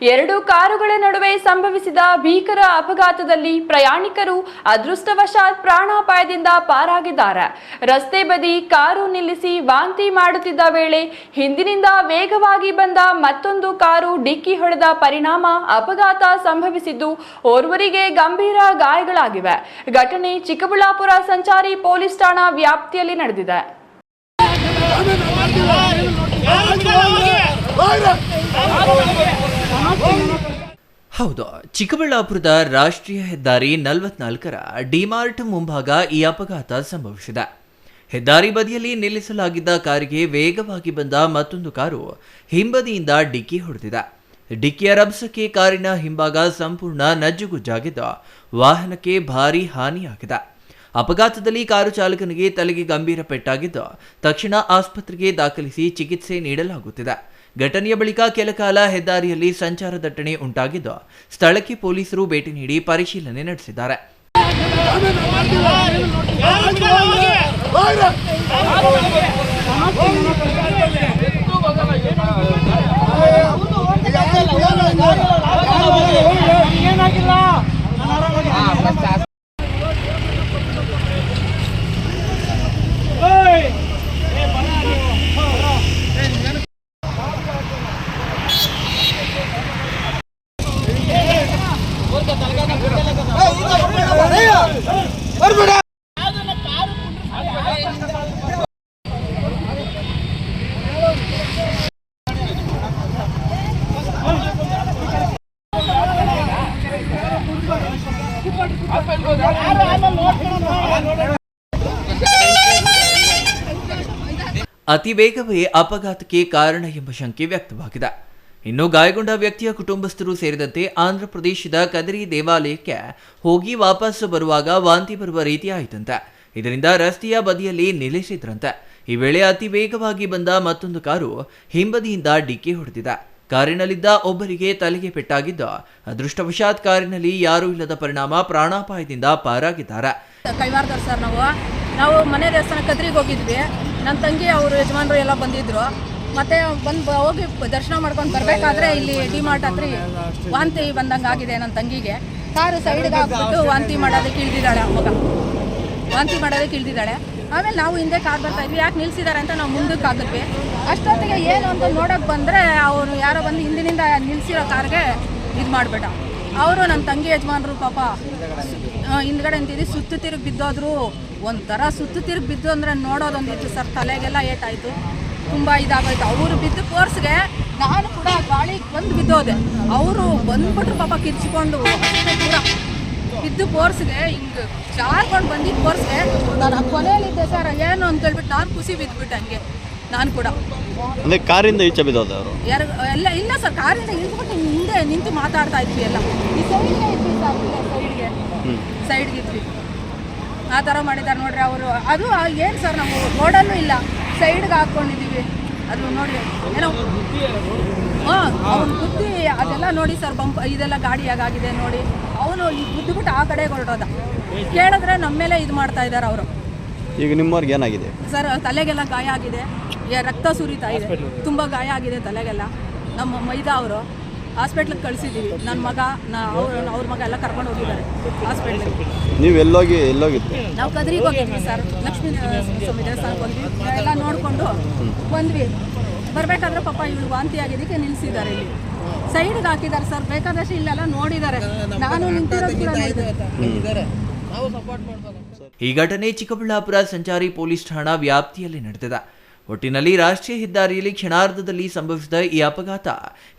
[SPEAKER 2] 2 ಕಾರುಗಳ ನಡುವೆ ಸಂಭವಿಸಿದ ಭೀಕರ ಅಪಘಾತದಲ್ಲಿ ಪ್ರಯಾಣಿಕರು ಅದೃಷ್ಟವಶಾತ್ ಪ್ರಾಣಾಪಾಯದಿಂದ ಪಾರಾಗಿದ್ದಾರೆ. ರಸ್ತೆ ಬದಿ ಕಾರು ನಿಲ್ಲಿಸಿ ವಾಂತಿ ಮಾಡುತ್ತಿದ್ದ ವೇಳೆ ಹಿಂದಿನಿಂದ ವೇಗವಾಗಿ ಬಂದ ಮತ್ತೊಂದು ಕಾರು ಡಿಕ್ಕಿ ಹೊಡೆದ ಪರಿಣಾಮ ಅಪಘಾತ ಸಂಭವಿಸಿದ್ದು ಓರ್ವರಿಗೆ ಗಂಭೀರ ಗಾಯಗಳಾಗಿವೆ. ಘಟನೆ ಚಿಕ್ಕಬಳ್ಳಾಪುರ ಸಂಚಾರಿ ಪೊಲೀಸ್ ಠಾಣಾ ವ್ಯಾಪ್ತಿಯಲ್ಲಿ ನಡೆದಿದೆ.
[SPEAKER 3] ಹೌದು, ಚಿಕ್ಕಬಳ್ಳಾಪುರದ ರಾಷ್ಟ್ರೀಯ ಹೆದ್ದಾರಿ 44ರ ಡಿಮಾರ್ಟ್ ಮುಂಭಾಗ ಈ ಅಪಘಾತ ಸಂಭವಿಸಿದೆ. ಹೆದ್ದಾರಿ ಬದಿಯಲ್ಲಿ ನಿಲ್ಲಿಸಲಾಗಿದ್ದ ಕಾರಿಗೆ ವೇಗವಾಗಿ ಬಂದ ಮತ್ತೊಂದು ಕಾರು ಹಿಂಬದಿಯಿಂದ ಡಿಕ್ಕಿ ಹೊಡೆದಿದೆ. ಡಿಕ್ಕಿಯ ರಭಸಕ್ಕೆ ಕಾರಿನ ಹಿಂಭಾಗ ಸಂಪೂರ್ಣ ನಜ್ಜುಗುಜ್ಜಾಗಿದ್ದು ವಾಹನಕ್ಕೆ ಭಾರೀ ಹಾನಿಯಾಗಿದೆ. ಅಪಘಾತದಲ್ಲಿ ಕಾರು ಚಾಲಕನಿಗೆ ತಲೆಗೆ ಗಂಭೀರ ಪೆಟ್ಟಾಗಿದ್ದು ತಕ್ಷಣ ಆಸ್ಪತ್ರೆಗೆ ದಾಖಲಿಸಿ ಚಿಕಿತ್ಸೆ ನೀಡಲಾಗುತ್ತಿದೆ. ಘಟನೆಯ ಬಳಿಕ ಕೆಲಕಾಲ ಹೆದ್ದಾರಿಯಲ್ಲಿ ಸಂಚಾರ ದಟ್ಟಣೆ ಉಂಟಾಗಿದ್ದು ಸ್ಥಳಕ್ಕೆ ಪೊಲೀಸರು ಭೇಟಿ ನೀಡಿ ಪರಿಶೀಲನೆ ನಡೆಸಿದ್ದಾರೆ. ಅತಿ ವೇಗವೇ ಅಪಘಾತಕ್ಕೆ ಕಾರಣ ಎಂಬ ಶಂಕೆ ವ್ಯಕ್ತವಾಗಿದೆ. ಇನ್ನು ಗಾಯಗೊಂಡ ವ್ಯಕ್ತಿಯ ಕುಟುಂಬಸ್ಥರು ಸೇರಿದಂತೆ ಆಂಧ್ರ ಪ್ರದೇಶದ ಕದರಿ ದೇವಾಲಯಕ್ಕೆ ಹೋಗಿ ವಾಪಸ್ ಬರುವಾಗ ವಾಂತಿ ಬರುವ ರೀತಿ ಆಯಿತಂತೆ. ಇದರಿಂದ ರಸ್ತೆಯ ಬದಿಯಲ್ಲಿ ನಿಲ್ಲಿಸಿದ್ರಂತೆ. ಈ ವೇಳೆ ಅತಿ ವೇಗವಾಗಿ ಬಂದ ಮತ್ತೊಂದು ಕಾರು ಹಿಂಬದಿಯಿಂದ ಡಿಕ್ಕಿ ಹೊಡೆದಿದೆ. ಕಾರಿನಲ್ಲಿದ್ದ ಒಬ್ಬರಿಗೆ ತಲೆಗೆ ಪೆಟ್ಟಾಗಿದ್ದು ಅದೃಷ್ಟವಶಾತ್ ಕಾರಿನಲ್ಲಿ ಯಾರೂ ಇಲ್ಲದ ಪರಿಣಾಮ ಪ್ರಾಣಾಪಾಯದಿಂದ ಪಾರಾಗಿದ್ದಾರೆ.
[SPEAKER 7] ಕೈವಾರದವ್ರು ಸರ್, ನಾವು ಮನೆ ದೇವಸ್ಥಾನ ಕದ್ರಿಗೆ ಹೋಗಿದ್ವಿ. ನನ್ನ ತಂಗಿ ಅವರು ಯಜಮಾನರು ಎಲ್ಲ ಬಂದಿದ್ರು. ಮತ್ತೆ ಹೋಗಿ ದರ್ಶನ ಮಾಡ್ಕೊಂಡು ಬರಬೇಕಾದ್ರೆ ಇಲ್ಲಿ ಡಿಮಾರ್ಟ್ ಹತ್ರ ವಾಂತಿ ಬಂದಂಗೆ ಆಗಿದೆ ನನ್ನ ತಂಗಿಗೆ. ಕಾರು ಸೈಡ್ಗೆ ಹಾಕ್ಬಿಟ್ಟು ವಾಂತಿ ಮಾಡೋದಕ್ಕೆ ಇಳಿದಿದ್ದಾಳೆ. ಮಗ ವಾಂತಿ ಮಾಡೋದಕ್ಕೆ ಇಳಿದಿದ್ದಾಳೆ. ಆಮೇಲೆ ನಾವು ಹಿಂದೆ ಕಾರ್ ಬರ್ತಾ ಇದ್ವಿ, ಯಾಕೆ ನಿಲ್ಸಿದ್ದಾರೆ ಅಂತ ನಾವು ಮುಂದಕ್ಕೆ ಹಾಕಿದ್ವಿ. ಅಷ್ಟೊತ್ತಿಗೆ ಏನು ಅಂತ ನೋಡೋಕೆ ಬಂದರೆ ಅವರು ಯಾರೋ ಬಂದು ಹಿಂದಿನಿಂದ ನಿಲ್ಸಿರೋ ಕಾರ್ಗೆ ಇದು ಮಾಡಿಬಿಟ್ಟ. ಅವರು ನನ್ನ ತಂಗಿ ಯಜಮಾನರು ಪಾಪ ಹಿಂದ್ಗಡೆ ಅಂತಿದ್ದು ಸುತ್ತು ತಿರುಗಿ ಬಿದ್ದೋದ್ರು. ಒಂಥರ ಸುತ್ತು ತಿರುಗಿ ಬಿದ್ದು ಅಂದರೆ ನೋಡೋದೊಂದಿತ್ತು ಸರ್. ತಲೆಗೆಲ್ಲ ಏಟಾಯಿತು, ತುಂಬ ಇದಾಗೋಯ್ತು. ಅವರು ಬಿದ್ದು ಫೋರ್ಸ್ಗೆ ನಾನು ಕೂಡ ಗಾಳಿಗೆ ಬಂದು ಬಿದ್ದೋದೆ. ಅವರು ಬಂದ್ಬಿಟ್ರು ಪಾಪ ಕಿರ್ಚಿಕೊಂಡು ಕೂಡ ಬಿದ್ದು ಫೋರ್ಸ್ಗೆ ಹಿಂಗೆ ಜಾರ್ಕೊಂಡು ಬಂದಿದ್ದು ಫೋರ್ಸ್ಗೆ ನಾನು ಆ ಕೊನೆಯಲ್ಲಿದ್ದೆ ಸರ್. ಏನು ಅಂತ ಹೇಳ್ಬಿಟ್ಟು ನಾನು ಖುಷಿ ಬಿದ್ದುಬಿಟ್ಟೆ ಹಂಗೆ ನಾನು ಕೂಡ.
[SPEAKER 8] ಅಂದರೆ ಕಾರಿಂದ ಈಚೆ ಬಿದ್ದೋದು ಅವರು
[SPEAKER 7] ಯಾರು ಎಲ್ಲ ಇಲ್ಲ ಸರ್, ಕಾರಿಂದ ಇಳ್ದ್ಬಿಟ್ಟು ಹಿಂದೆ ನಿಂತು ಮಾತಾಡ್ತಾ ಇದ್ವಿ ಎಲ್ಲ. ಈ ಸೈಡ್ಗೆ ಇದ್ವಿ ಸರ್, ಸೈಡ್ಗೆ ಇದ್ವಿ. ಆ ಥರ ಮಾಡಿದ್ದಾರೆ ನೋಡ್ರಿ ಅವರು. ಅದು ಏನು ಸರ್, ನಾವು ರೋಡಲ್ಲೂ ಇಲ್ಲ, ಸೈಡ್ಗೆ ಹಾಕ್ಕೊಂಡಿದ್ದೀವಿ. ಅದು ನೋಡಿ ಏನೋ ಅವ್ನು ಬುದ್ಧಿ ಅದೆಲ್ಲ ನೋಡಿ ಸರ್. ಇದೆಲ್ಲ ಗಾಡಿ ಹೇಗಾಗಿದೆ ನೋಡಿ. ಅವನು ಈ ಬುದ್ಧಿಬಿಟ್ಟು ಆ ಕಡೆಗೆ ಹೊರಟೋದ. ಕೇಳಿದ್ರೆ ನಮ್ಮ ಮೇಲೆ ಇದು ಮಾಡ್ತಾ ಇದ್ದಾರೆ ಅವರು.
[SPEAKER 8] ಈಗ ನಿಮ್ಮವ್ರಿಗೆ ಏನಾಗಿದೆ
[SPEAKER 7] ಸರ್? ತಲೆಗೆಲ್ಲ ಗಾಯ ಆಗಿದೆ, ರಕ್ತ ಸುರಿತಾ ಇದೆ, ತುಂಬ ಗಾಯ ಆಗಿದೆ ತಲೆಗೆಲ್ಲ. ನಮ್ಮ ಮೈದಾ ಅವರು ಹಾಸ್ಪಿಟ್ಲಿಗೆ ಕಳಿಸಿದ್ದೀವಿ. ನನ್ನ ಮಗ ಅವ್ರ ಮಗ ಎಲ್ಲ ಕರ್ಕೊಂಡು ಹೋಗಿದ್ದಾರೆ ಹಾಸ್ಪಿಟ್ಲಿಗೆ.
[SPEAKER 8] ನೀವು ಎಲ್ಲೋಗಿದ್ರಿ?
[SPEAKER 7] ನಾವು ಕದ್ರಿಗೆ ಹೋಗಿದ್ವಿ ಸರ್, ಲಕ್ಷ್ಮೀ ಸ್ವಾಮಿ ದೇವಸ್ಥಾನಕ್ಕೆ ಹೋದ್ವಿ. ಎಲ್ಲ ನೋಡಿಕೊಂಡು ಬಂದ್ವಿ. ಬರಬೇಕಾದ್ರೆ ಪಾಪ ಇವಳು ವಾಂತಿ ಆಗಿದ್ದಕ್ಕೆ ನಿಲ್ಲಿಸಿದ್ದಾರೆ. ಇಲ್ಲಿ ಸೈಡ್ಗೆ ಹಾಕಿದ್ದಾರೆ ಸರ್. ಬೇಕಾದಷ್ಟು ಇಲ್ಲೆಲ್ಲ ನೋಡಿದ್ದಾರೆ. ನಾನು ನಿಂತಿರೋದು ಕೂಡ ನೋಡಿದ್ದಾರೆ.
[SPEAKER 3] ಈ ಘಟನೆ ಚಿಕ್ಕಬಳ್ಳಾಪುರ ಸಂಚಾರಿ ಪೊಲೀಸ್ ಠಾಣಾ ವ್ಯಾಪ್ತಿಯಲ್ಲಿ ನಡೆದಿದೆ. ಒಟ್ಟಿನಲ್ಲಿ ರಾಷ್ಟ್ರೀಯ ಹೆದ್ದಾರಿಯಲ್ಲಿ ಕ್ಷಣಾರ್ಧದಲ್ಲಿ ಸಂಭವಿಸಿದ ಈ ಅಪಘಾತ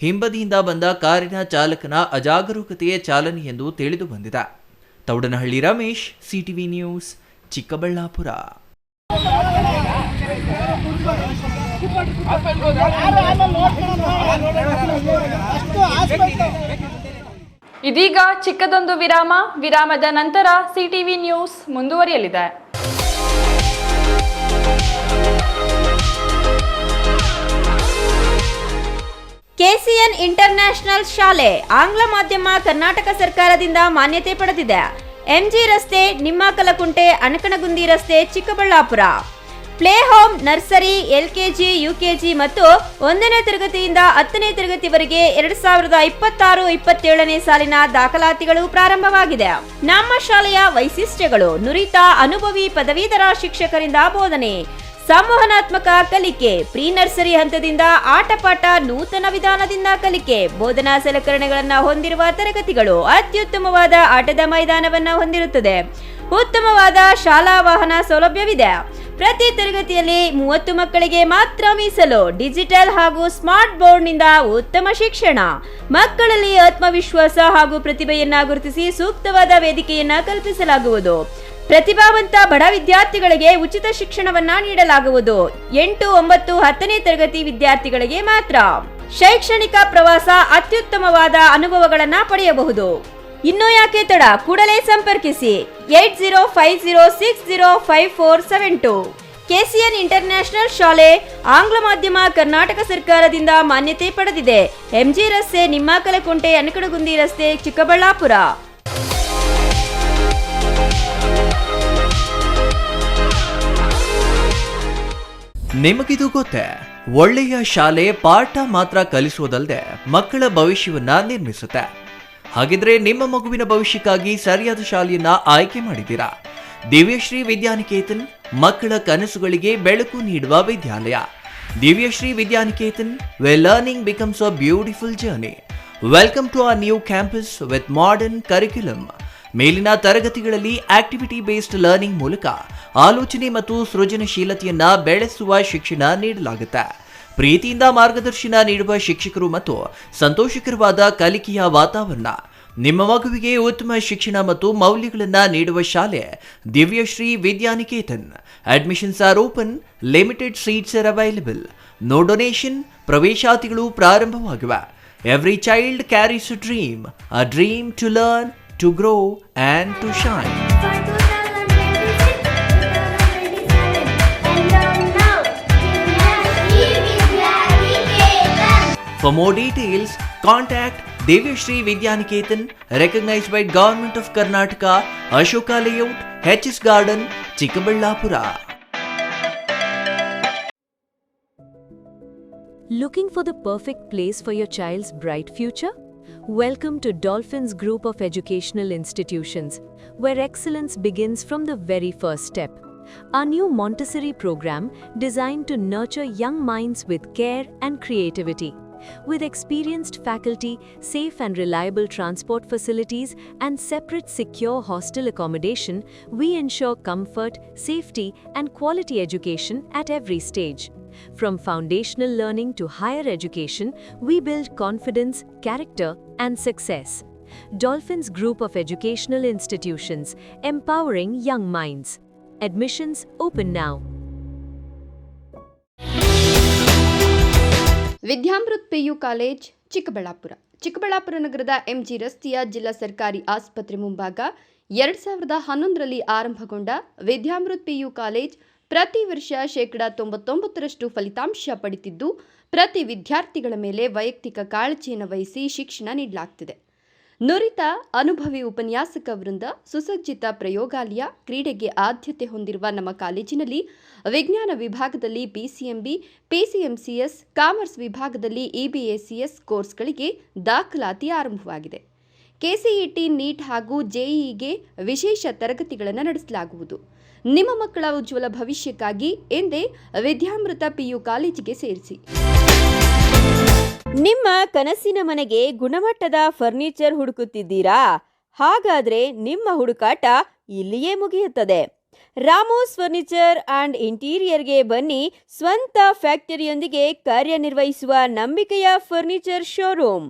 [SPEAKER 3] ಹಿಂಬದಿಯಿಂದ ಬಂದ ಕಾರಿನ ಚಾಲಕನ ಅಜಾಗರೂಕತೆಯ ಚಾಲನೆ ಎಂದು ತಿಳಿದು ಬಂದಿದೆ. Thoudanahalli Ramesh, CTV news, Chikkaballapur.
[SPEAKER 2] ಇದೀಗ ಚಿಕ್ಕದೊಂದು ವಿರಾಮದ ನಂತರ ಸಿಟಿವಿ ನ್ಯೂಸ್ ಮುಂದುವರಿಯಲಿದೆ.
[SPEAKER 5] ಕೆಸಿಎನ್ ಇಂಟರ್ನ್ಯಾಷನಲ್ ಶಾಲೆ ಆಂಗ್ಲ ಮಾಧ್ಯಮ ಕರ್ನಾಟಕ ಸರ್ಕಾರದಿಂದ ಮಾನ್ಯತೆ ಪಡೆದಿದೆ. ಎಂಜಿ ರಸ್ತೆ, ನಿಮ್ಮಕಲಕುಂಟೆ, ಅನಕನಗುಂದಿ ರಸ್ತೆ, Chikkaballapur. Play home, nursery, LKG, UKG ಮತ್ತು 1ನೇ ತರಗತಿಯಿಂದ 10ನೇ ತರಗತಿವರೆಗೆ 2026-27ನೇ ಸಾಲಿನ ದಾಖಲಾತಿಗಳು ಪ್ರಾರಂಭವಾಗಿದೆ. ನಮ್ಮ ಶಾಲೆಯ ವೈಶಿಷ್ಟ್ಯಗಳು: ನುರಿತ ಅನುಭವಿ ಪದವೀಧರ ಶಿಕ್ಷಕರಿಂದ ಬೋಧನೆ, ಸಂವಹನಾತ್ಮಕ ಕಲಿಕೆ, ಪ್ರೀ ನರ್ಸರಿ ಹಂತದಿಂದ ಆಟಪಾಠ, ನೂತನ ವಿಧಾನದಿಂದ ಕಲಿಕೆ, ಬೋಧನಾ ಸಲಕರಣೆಗಳನ್ನು ಹೊಂದಿರುವ ತರಗತಿಗಳು, ಅತ್ಯುತ್ತಮವಾದ ಆಟದ ಮೈದಾನವನ್ನು ಹೊಂದಿರುತ್ತದೆ, ಉತ್ತಮವಾದ ಶಾಲಾ ವಾಹನ ಸೌಲಭ್ಯವಿದೆ. ಪ್ರತಿ ತರಗತಿಯಲ್ಲಿ 30 ಮಕ್ಕಳಿಗೆ ಮಾತ್ರ ಮೀಸಲು. ಡಿಜಿಟಲ್ ಹಾಗೂ ಸ್ಮಾರ್ಟ್ ಬೋರ್ಡ್ನಿಂದ ಉತ್ತಮ ಶಿಕ್ಷಣ. ಮಕ್ಕಳಲ್ಲಿ ಆತ್ಮವಿಶ್ವಾಸ ಹಾಗೂ ಪ್ರತಿಭೆಯನ್ನ ಗುರುತಿಸಿ ಸೂಕ್ತವಾದ ವೇದಿಕೆಯನ್ನ ಕಲ್ಪಿಸಲಾಗುವುದು. ಪ್ರತಿಭಾವಂತ ಬಡ ವಿದ್ಯಾರ್ಥಿಗಳಿಗೆ ಉಚಿತ ಶಿಕ್ಷಣವನ್ನ ನೀಡಲಾಗುವುದು. 8, 9, 10ನೇ ತರಗತಿ ವಿದ್ಯಾರ್ಥಿಗಳಿಗೆ ಮಾತ್ರ. ಶೈಕ್ಷಣಿಕ ಪ್ರವಾಸ, ಅತ್ಯುತ್ತಮವಾದ ಅನುಭವಗಳನ್ನ ಪಡೆಯಬಹುದು. ಇನ್ನು ಯಾಕೆ ತಡ, ಕೂಡಲೇ ಸಂಪರ್ಕಿಸಿ 8050605472. ಕೆಸಿಎನ್ ಇಂಟರ್ನ್ಯಾಷನಲ್ ಶಾಲೆ ಆಂಗ್ಲ ಮಾಧ್ಯಮ ಕರ್ನಾಟಕ ಸರ್ಕಾರದಿಂದ ಮಾನ್ಯತೆ ಪಡೆದಿದೆ. ಎಂಜಿ ರಸ್ತೆ, ನಿಮ್ಮಕಲಕುಂಟೆ, ಅನಕನಗುಂದಿ ರಸ್ತೆ, ಚಿಕ್ಕಬಳ್ಳಾಪುರ.
[SPEAKER 3] ನಿಮಗಿದು ಗೊತ್ತೇ? ಒಳ್ಳೆಯ ಶಾಲೆ ಪಾಠ ಮಾತ್ರ ಕಲಿಸುವುದಲ್ಲದೆ ಮಕ್ಕಳ ಭವಿಷ್ಯವನ್ನ ನಿರ್ಮಿಸುತ್ತೆ. ಹಾಗಿದ್ರೆ ನಿಮ್ಮ ಮಗುವಿನ ಭವಿಷ್ಯಕ್ಕಾಗಿ ಸರಿಯಾದ ಶಾಲೆಯನ್ನ ಆಯ್ಕೆ ಮಾಡಿದ್ದೀರಾ? ದಿವ್ಯಶ್ರೀ ವಿದ್ಯಾನಿಕೇತನ್ ಮಕ್ಕಳ ಕನಸುಗಳಿಗೆ ಬೆಳಕು ನೀಡುವ ವಿದ್ಯಾಲಯ. Divyashree Vidyaniketan, where learning becomes a beautiful journey. Welcome to our new campus with modern curriculum. ಮೇಲಿನ ತರಗತಿಗಳಲ್ಲಿ ಆಕ್ಟಿವಿಟಿ ಬೇಸ್ಡ್ ಲರ್ನಿಂಗ್ ಮೂಲಕ ಆಲೋಚನೆ ಮತ್ತು ಸೃಜನಶೀಲತೆಯನ್ನ ಬೆಳೆಸುವ ಶಿಕ್ಷಣ ನೀಡಲಾಗುತ್ತೆ. ಪ್ರೀತಿಯಿಂದ ಮಾರ್ಗದರ್ಶನ ನೀಡುವ ಶಿಕ್ಷಕರು ಮತ್ತು ಸಂತೋಷಕರವಾದ ಕಲಿಕೆಯ ವಾತಾವರಣ. ನಿಮ್ಮ ಮಗುವಿಗೆ ಉತ್ತಮ ಶಿಕ್ಷಣ ಮತ್ತು ಮೌಲ್ಯಗಳನ್ನು ನೀಡುವ ಶಾಲೆ Divyashree Vidyaniketan. Admissions are open, limited seats are available. No donation. ಪ್ರವೇಶಾತಿಗಳು ಪ್ರಾರಂಭವಾಗಿವೆ. Every child carries a dream to learn, to grow and to shine. For more details, contact Divyashri Vidyaniketan, recognized by Government of Karnataka, Ashoka Layout, HS Garden, Chikkaballapura.
[SPEAKER 9] Looking for the perfect place for your child's bright future? Welcome to Dolphins Group of Educational Institutions, where excellence begins from the very first step. Our new Montessori program designed to nurture young minds with care and creativity. With experienced faculty, safe and reliable transport facilities, and separate secure hostel accommodation, we ensure comfort, safety, and quality education at every stage. From foundational learning to higher education, we build confidence, character, and success. Dolphins Group of Educational Institutions, empowering young minds. Admissions open now.
[SPEAKER 10] Vidyamrut PU college, Chikkaballapur ನಗರದ MG ರಸ್ತೆಯ ಜಿಲ್ಲಾ ಸರ್ಕಾರಿ ಆಸ್ಪತ್ರೆ ಮುಂಭಾಗ 2011ರಲ್ಲಿ ಆರಂಭಗೊಂಡ ವಿದ್ಯಾಮೃತ್ PU college ಪ್ರತಿ ವರ್ಷ 99% ಫಲಿತಾಂಶ ಪಡೆದಿದ್ದು, ಪ್ರತಿ ವಿದ್ಯಾರ್ಥಿಗಳ ಮೇಲೆ ವೈಯಕ್ತಿಕ ಕಾಳಜಿಯನ್ನು ವಹಿಸಿ ಶಿಕ್ಷಣ ನೀಡಲಾಗುತ್ತಿದೆ. ನುರಿತ ಅನುಭವಿ ಉಪನ್ಯಾಸಕ ವೃಂದ, ಸುಸಜ್ಜಿತ ಪ್ರಯೋಗಾಲಯ, ಕ್ರೀಡೆಗೆ ಆದ್ಯತೆ ಹೊಂದಿರುವ ನಮ್ಮ ಕಾಲೇಜಿನಲ್ಲಿ ವಿಜ್ಞಾನ ವಿಭಾಗದಲ್ಲಿ ಪಿಸಿಎಂಬಿ, ಪಿಸಿಎಂಸಿಎಸ್, ಕಾಮರ್ಸ್ ವಿಭಾಗದಲ್ಲಿ ಇಬಿಎಸಿಎಸ್ ಕೋರ್ಸ್ಗಳಿಗೆ ದಾಖಲಾತಿ ಆರಂಭವಾಗಿದೆ. ಕೆಸಿಇಟಿ, ನೀಟ್ ಹಾಗೂ ಜೆಇಇಗೆ ವಿಶೇಷ ತರಗತಿಗಳನ್ನು ನಡೆಸಲಾಗುವುದು. ನಿಮ್ಮ ಮಕ್ಕಳ ಉಜ್ವಲ ಭವಿಷ್ಯಕ್ಕಾಗಿ ಎಂದೇ ವಿದ್ಯಾಮೃತ ಪಿಯು ಕಾಲೇಜಿಗೆ ಸೇರಿಸಿ.
[SPEAKER 5] ನಿಮ್ಮ ಕನಸಿನ ಮನೆಗೆ ಗುಣಮಟ್ಟದ ಫರ್ನಿಚರ್ ಹುಡುಕುತ್ತಿದ್ದೀರಾ? ಹಾಗಾದ್ರೆ ನಿಮ್ಮ ಹುಡುಕಾಟ ಇಲ್ಲಿಯೇ ಮುಗಿಯುತ್ತದೆ. ರಾಮೋಸ್ ಫರ್ನಿಚರ್ ಅಂಡ್ ಇಂಟೀರಿಯರ್ಗೆ ಬನ್ನಿ. ಸ್ವಂತ ಫ್ಯಾಕ್ಟರಿಯೊಂದಿಗೆ ಕಾರ್ಯನಿರ್ವಹಿಸುವ ನಂಬಿಕೆಯ ಫರ್ನಿಚರ್ ಶೋರೂಮ್.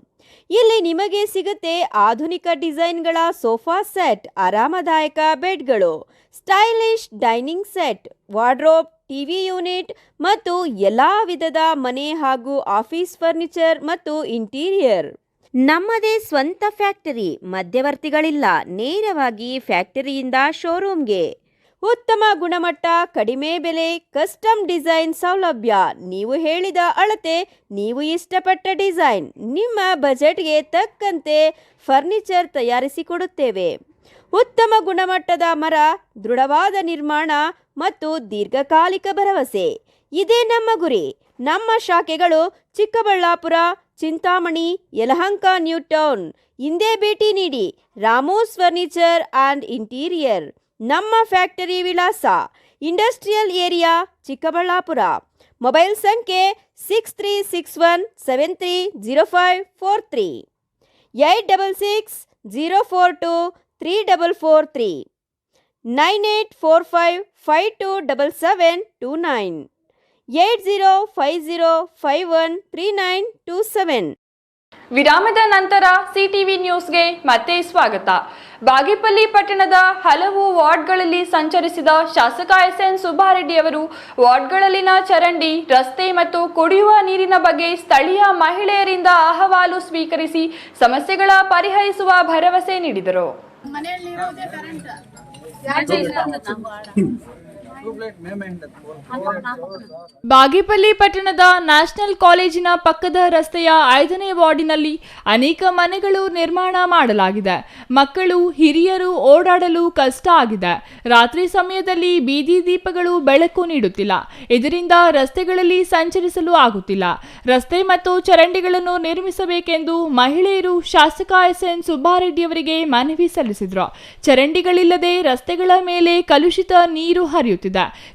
[SPEAKER 5] ಇಲ್ಲಿ ನಿಮಗೆ ಸಿಗುತ್ತೆ ಆಧುನಿಕ ಡಿಸೈನ್ಗಳ ಸೋಫಾ ಸೆಟ್, ಆರಾಮದಾಯಕ ಬೆಡ್ಗಳು, stylish dining set, wardrobe, TV unit ಮತ್ತು ಎಲ್ಲಾ ವಿಧದ ಮನೆ ಹಾಗೂ ಆಫೀಸ್ ಫರ್ನಿಚರ್ ಮತ್ತು ಇಂಟೀರಿಯರ್. ನಮ್ಮದೇ ಸ್ವಂತ ಫ್ಯಾಕ್ಟರಿ, ಮಧ್ಯವರ್ತಿಗಳಿಲ್ಲ, ನೇರವಾಗಿ ಫ್ಯಾಕ್ಟರಿಯಿಂದ ಶೋರೂಮ್ಗೆ. ಉತ್ತಮ ಗುಣಮಟ್ಟ, ಕಡಿಮೆ ಬೆಲೆ, ಕಸ್ಟಮ್ ಡಿಸೈನ್ ಸೌಲಭ್ಯ. ನೀವು ಹೇಳಿದ ಅಳತೆ, ನೀವು ಇಷ್ಟಪಟ್ಟ ಡಿಸೈನ್, ನಿಮ್ಮ ಬಜೆಟ್ಗೆ ತಕ್ಕಂತೆ ಫರ್ನಿಚರ್ ತಯಾರಿಸಿಕೊಡುತ್ತೇವೆ. ಉತ್ತಮ ಗುಣಮಟ್ಟದ ಮರ, ದೃಢವಾದ ನಿರ್ಮಾಣ ಮತ್ತು ದೀರ್ಘಕಾಲಿಕ ಭರವಸೆ, ಇದೇ ನಮ್ಮ ಗುರಿ. ನಮ್ಮ ಶಾಖೆಗಳು ಚಿಕ್ಕಬಳ್ಳಾಪುರ, ಚಿಂತಾಮಣಿ, ಯಲಹಂಕ, ನ್ಯೂ ಟೌನ್. ಹಿಂದೆ ಭೇಟಿ ನೀಡಿ. ರಾಮೋಸ್ ಫರ್ನಿಚರ್ ಆ್ಯಂಡ್ ಇಂಟೀರಿಯರ್. ನಮ್ಮ ಫ್ಯಾಕ್ಟರಿ ವಿಳಾಸ ಇಂಡಸ್ಟ್ರಿಯಲ್ ಏರಿಯಾ, ಚಿಕ್ಕಬಳ್ಳಾಪುರ. ಮೊಬೈಲ್ ಸಂಖ್ಯೆ 6361730543, 8660423443, 9845527729, 8050513927.
[SPEAKER 2] ವಿರಾಮದ ನಂತರ ಸಿಟಿವಿ ನ್ಯೂಸ್ಗೆ ಮತ್ತೆ ಸ್ವಾಗತ. ಬಾಗೇಪಲ್ಲಿ ಪಟ್ಟಣದ ಹಲವು ವಾರ್ಡ್ಗಳಲ್ಲಿ ಸಂಚರಿಸಿದ ಶಾಸಕ ಎಸ್ಎನ್ ಸುಬ್ಬಾರೆಡ್ಡಿ ಅವರು ವಾರ್ಡ್ಗಳಲ್ಲಿನ ಚರಂಡಿ, ರಸ್ತೆ ಮತ್ತು ಕುಡಿಯುವ ನೀರಿನ ಬಗ್ಗೆ ಸ್ಥಳೀಯ ಮಹಿಳೆಯರಿಂದ ಅಹವಾಲು ಸ್ವೀಕರಿಸಿ ಸಮಸ್ಯೆಗಳ ಪರಿಹರಿಸುವ ಭರವಸೆ ನೀಡಿದರು. ಬಾಗೇಪಲ್ಲಿ ಪಟ್ಟಣದ ನ್ಯಾಷನಲ್ ಕಾಲೇಜಿನ ಪಕ್ಕದ ರಸ್ತೆಯ 5ನೇ ವಾರ್ಡಿನಲ್ಲಿ ಅನೇಕ ಮನೆಗಳು ನಿರ್ಮಾಣ ಮಾಡಲಾಗಿದೆ. ಮಕ್ಕಳು, ಹಿರಿಯರು ಓಡಾಡಲು ಕಷ್ಟ ಆಗಿದೆ. ರಾತ್ರಿ ಸಮಯದಲ್ಲಿ ಬೀದಿ ದೀಪಗಳು ಬೆಳಕು ನೀಡುತ್ತಿಲ್ಲ. ಇದರಿಂದ ರಸ್ತೆಗಳಲ್ಲಿ ಸಂಚರಿಸಲು ಆಗುತ್ತಿಲ್ಲ. ರಸ್ತೆ ಮತ್ತು ಚರಂಡಿಗಳನ್ನು ನಿರ್ಮಿಸಬೇಕೆಂದು ಮಹಿಳೆಯರು ಶಾಸಕ ಎಸ್ಎನ್ ಸುಬ್ಬಾರೆಡ್ಡಿ ಅವರಿಗೆ ಮನವಿ ಸಲ್ಲಿಸಿದರು. ಚರಂಡಿಗಳಿಲ್ಲದೆ ರಸ್ತೆಗಳ ಮೇಲೆ ಕಲುಷಿತ ನೀರು ಹರಿಯುತ್ತಿದೆ.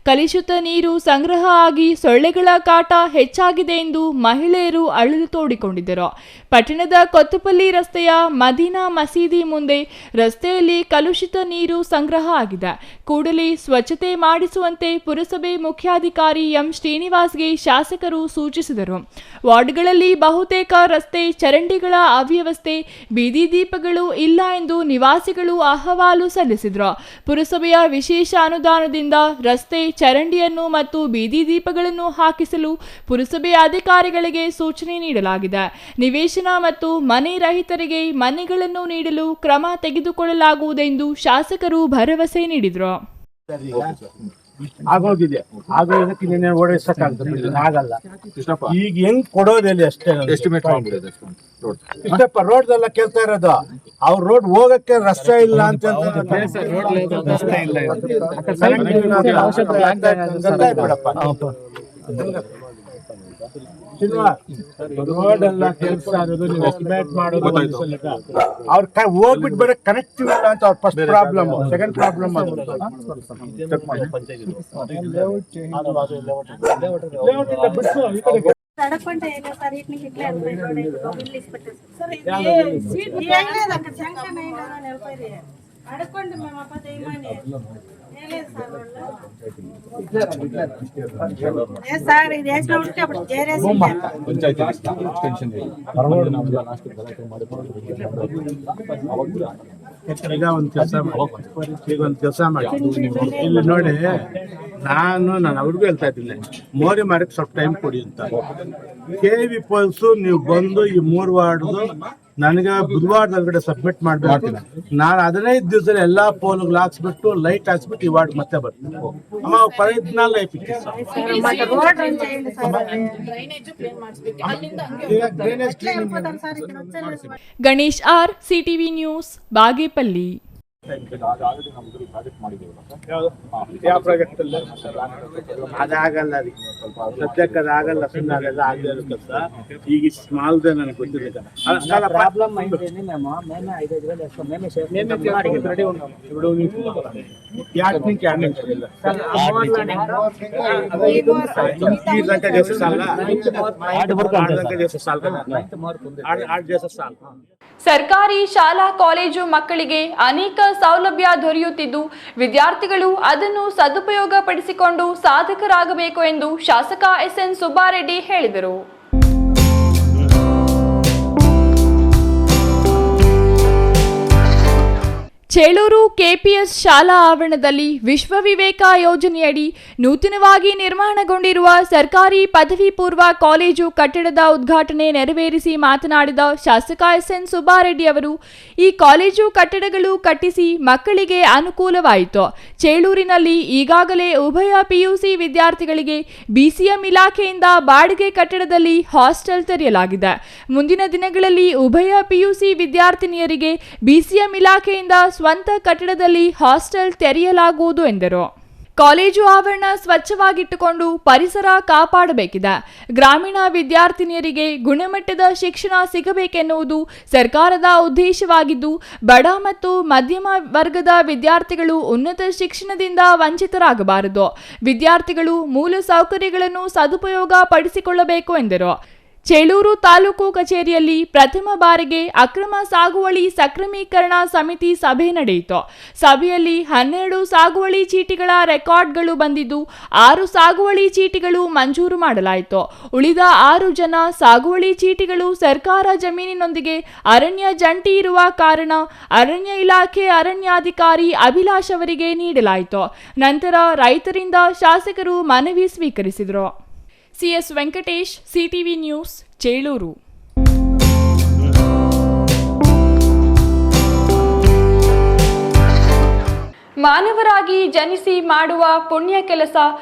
[SPEAKER 2] ಕಲುಷಿತ ನೀರು ಸಂಗ್ರಹ ಆಗಿ ಸೊಳ್ಳೆಗಳ ಕಾಟ ಹೆಚ್ಚಾಗಿದೆ ಎಂದು ಮಹಿಳೆಯರು ಅಳಲು ತೋಡಿಕೊಂಡಿದ್ದರು. ಪಟ್ಟಣದ ಕೊತ್ತಪಲ್ಲಿ ರಸ್ತೆಯ ಮದೀನಾ ಮಸೀದಿ ಮುಂದೆ ರಸ್ತೆಯಲ್ಲಿ ಕಲುಷಿತ ನೀರು ಸಂಗ್ರಹ ಆಗಿದೆ. ಕೂಡಲೇ ಸ್ವಚ್ಛತೆ ಮಾಡಿಸುವಂತೆ ಪುರಸಭೆ ಮುಖ್ಯಾಧಿಕಾರಿ ಎಂ ಶ್ರೀನಿವಾಸ್ಗೆ ಶಾಸಕರು ಸೂಚಿಸಿದರು. ವಾರ್ಡ್ಗಳಲ್ಲಿ ಬಹುತೇಕ ರಸ್ತೆ, ಚರಂಡಿಗಳ ಅವ್ಯವಸ್ಥೆ, ಬೀದಿ ದೀಪಗಳು ಇಲ್ಲ ಎಂದು ನಿವಾಸಿಗಳು ಅಹವಾಲು ಸಲ್ಲಿಸಿದರು. ಪುರಸಭೆಯ ವಿಶೇಷ ಅನುದಾನದಿಂದ ರಸ್ತೆ, ಚರಂಡಿಯನ್ನು ಮತ್ತು ಬೀದಿ ದೀಪಗಳನ್ನು ಹಾಕಿಸಲು ಪುರಸಭೆ ಅಧಿಕಾರಿಗಳಿಗೆ ಸೂಚನೆ ನೀಡಲಾಗಿದೆ. ನಿವೇಶನ ಮತ್ತು ಮನೆ ರಹಿತರಿಗೆ ಮನೆಗಳನ್ನು ನೀಡಲು ಕ್ರಮ ತೆಗೆದುಕೊಳ್ಳಲಾಗುವುದೆಂದು ಶಾಸಕರು ಭರವಸೆ ನೀಡಿದರು.
[SPEAKER 6] ಆಗೋಗಿದೆ, ಆಗೋದಕ್ಕೆ ಇನ್ನೇನು ಓಡಿಸಕ್ಕಾಗ್ತದೆ, ಆಗಲ್ಲ. ಈಗ ಹೆಂಗ್ ಕೊಡೋದಿಲ್ಲ ಅಷ್ಟೇ. ಇಷ್ಟಪ್ಪ ರೋಡ್ ಎಲ್ಲ ಕೇಳ್ತಾ ಇರೋದು. ಅವ್ರ ರೋಡ್ ಹೋಗಕ್ಕೆ ರಸ್ತೆ ಇಲ್ಲ ಅಂತ ರೋಡ್ ಎಲ್ಲ ಕೆಲಸ ಇರೋದು, ನೀವು ಎಸ್ಟಿಮೇಟ್ ಮಾಡೋದು ಅವ್ರ ಹೋಗ್ಬಿಟ್ಟು ಬೇರೆ ಕನೆಕ್ಟ್ ಇಲ್ಲ ಅಂತ ಅವ್ರ ಫಸ್ಟ್ ಪ್ರಾಬ್ಲಮ್. ಸೆಕೆಂಡ್ ಪ್ರಾಬ್ಲಮ್ ಈಗ ಒಂದ್ ಕೆಲಸ ಮಾಡಿ ಇಲ್ಲಿ ನೋಡಿ, ನಾನು ಅವ್ರಿಗೂ ಹೇಳ್ತಾ ಇದ್ದೀನಿ, ಮೋರಿ ಮಾರಕ್ಕೆ ಸ್ವಲ್ಪ ಟೈಮ್ ಕೊಡಿ ಅಂತ. KV ಪೋಲ್ಸು ನೀವು ಬಂದು ಈ 3 ವಾರ್ಡ್ದು ನನಗೆ ಬುಧವಾರದೊಳಗಡೆ ಸಬ್ಮಿಟ್ ಮಾಡ್ಬೇಕು. ನಾನು 15 ದಿವಸದಲ್ಲಿ ಎಲ್ಲಾ ಪೋಲ್ಗಳು ಹಾಕ್ಸ್ಬಿಟ್ಟು ಲೈಟ್ ಹಾಕ್ಸ್ಬಿಟ್ಟು ಈ ವಾರ್ಡ್ ಮತ್ತೆ ಬರ್ತೀನಿ. ಅಮ್ಮ ಪ್ರಯತ್ನ life
[SPEAKER 2] Ganesh R, CTV news, Bagepalli.
[SPEAKER 6] ಯಾವ ಪ್ರಾಜೆಕ್ಟ್ ಅಲ್ಲ ಅದಾಗಲ್ಲ, ಸದ್ಯಕ್ಕೆ ಅದಾಗಲ್ಲ, ಸುಮ್ಮನೆ ಆಗಲ್ಲ ಕೆಲಸ. ಈಗ ಸ್ಮಾಲ್ ನನಗೆ ಗೊತ್ತಿಲ್ಲ.
[SPEAKER 2] ಸರ್ಕಾರಿ ಶಾಲಾ ಕಾಲೇಜು ಮಕ್ಕಳಿಗೆ ಅನೇಕ ಸೌಲಭ್ಯ ದೊರೆಯುತ್ತಿದ್ದು ವಿದ್ಯಾರ್ಥಿಗಳು ಅದನ್ನು ಸದುಪಯೋಗ ಪಡಿಸಿಕೊಂಡು ಸಾಧಕರಾಗಬೇಕು ಎಂದು ಶಾಸಕ ಎಸ್ಎನ್ ಸುಬ್ಬಾರೆಡ್ಡಿ ಹೇಳಿದರು. ಚೇಳೂರು ಕೆಪಿಎಸ್ ಶಾಲಾ ಆವರಣದಲ್ಲಿ ವಿಶ್ವ ವಿವೇಕ ಯೋಜನೆಯಡಿ ನೂತನವಾಗಿ ನಿರ್ಮಾಣಗೊಂಡಿರುವ ಸರ್ಕಾರಿ ಪದವಿ ಪೂರ್ವ ಕಾಲೇಜು ಕಟ್ಟಡದ ಉದ್ಘಾಟನೆ ನೆರವೇರಿಸಿ ಮಾತನಾಡಿದ ಶಾಸಕ ಎಸ್ಎನ್ ಸುಬ್ಬಾರೆಡ್ಡಿ ಅವರು, ಈ ಕಾಲೇಜು ಕಟ್ಟಡಗಳು ಕಟ್ಟಿಸಿ ಮಕ್ಕಳಿಗೆ ಅನುಕೂಲವಾಯಿತು. ಚೇಳೂರಿನಲ್ಲಿ ಈಗಾಗಲೇ ಉಭಯ ಪಿಯುಸಿ ವಿದ್ಯಾರ್ಥಿಗಳಿಗೆ ಬಿಸಿಎಂ ಇಲಾಖೆಯಿಂದ ಬಾಡಿಗೆ ಕಟ್ಟಡದಲ್ಲಿ ಹಾಸ್ಟೆಲ್ ತೆರೆಯಲಾಗಿದೆ. ಮುಂದಿನ ದಿನಗಳಲ್ಲಿ ಉಭಯ ಪಿಯುಸಿ ವಿದ್ಯಾರ್ಥಿನಿಯರಿಗೆ ಬಿಸಿಎಂ ಇಲಾಖೆಯಿಂದ ಸ್ವಂತ ಕಟ್ಟಡದಲ್ಲಿ ಹಾಸ್ಟೆಲ್ ತೆರೆಯಲಾಗುವುದು ಎಂದರು. ಕಾಲೇಜು ಆವರಣ ಸ್ವಚ್ಛವಾಗಿಟ್ಟುಕೊಂಡು ಪರಿಸರ ಕಾಪಾಡಬೇಕಿದೆ. ಗ್ರಾಮೀಣ ವಿದ್ಯಾರ್ಥಿನಿಯರಿಗೆ ಗುಣಮಟ್ಟದ ಶಿಕ್ಷಣ ಸಿಗಬೇಕೆನ್ನುವುದು ಸರ್ಕಾರದ ಉದ್ದೇಶವಾಗಿದ್ದು, ಬಡ ಮತ್ತು ಮಧ್ಯಮ ವರ್ಗದ ವಿದ್ಯಾರ್ಥಿಗಳು ಉನ್ನತ ಶಿಕ್ಷಣದಿಂದ ವಂಚಿತರಾಗಬಾರದು. ವಿದ್ಯಾರ್ಥಿಗಳು ಮೂಲ ಸೌಕರ್ಯಗಳನ್ನು ಸದುಪಯೋಗ ಪಡಿಸಿಕೊಳ್ಳಬೇಕು ಎಂದರು. ಚೇಳೂರು ತಾಲೂಕು ಕಚೇರಿಯಲ್ಲಿ ಪ್ರಥಮ ಬಾರಿಗೆ ಅಕ್ರಮ ಸಾಗುವಳಿ ಸಕ್ರಮೀಕರಣ ಸಮಿತಿ ಸಭೆ ನಡೆಯಿತು. ಸಭೆಯಲ್ಲಿ 12 ಸಾಗುವಳಿ ಚೀಟಿಗಳ ರೆಕಾರ್ಡ್ಗಳು ಬಂದಿದ್ದು 6 ಸಾಗುವಳಿ ಚೀಟಿಗಳು ಮಂಜೂರು ಮಾಡಲಾಯಿತು. ಉಳಿದ 6 ಜನ ಸಾಗುವಳಿ ಚೀಟಿಗಳು ಸರ್ಕಾರ ಜಮೀನಿನೊಂದಿಗೆ ಅರಣ್ಯ ಜಂಟಿ ಇರುವ ಕಾರಣ ಅರಣ್ಯ ಇಲಾಖೆ ಅರಣ್ಯಾಧಿಕಾರಿ ಅಭಿಲಾಷ್ ಅವರಿಗೆ ನೀಡಲಾಯಿತು. ನಂತರ ರೈತರಿಂದ ಶಾಸಕರು ಮನವಿ ಸ್ವೀಕರಿಸಿದರು. CS Venkatesh, CTV news, Chelur. ಮಾನವರಾಗಿ ಜನಿಸಿ ಮಾಡುವ ಪುಣ್ಯ ಕೆಲಸ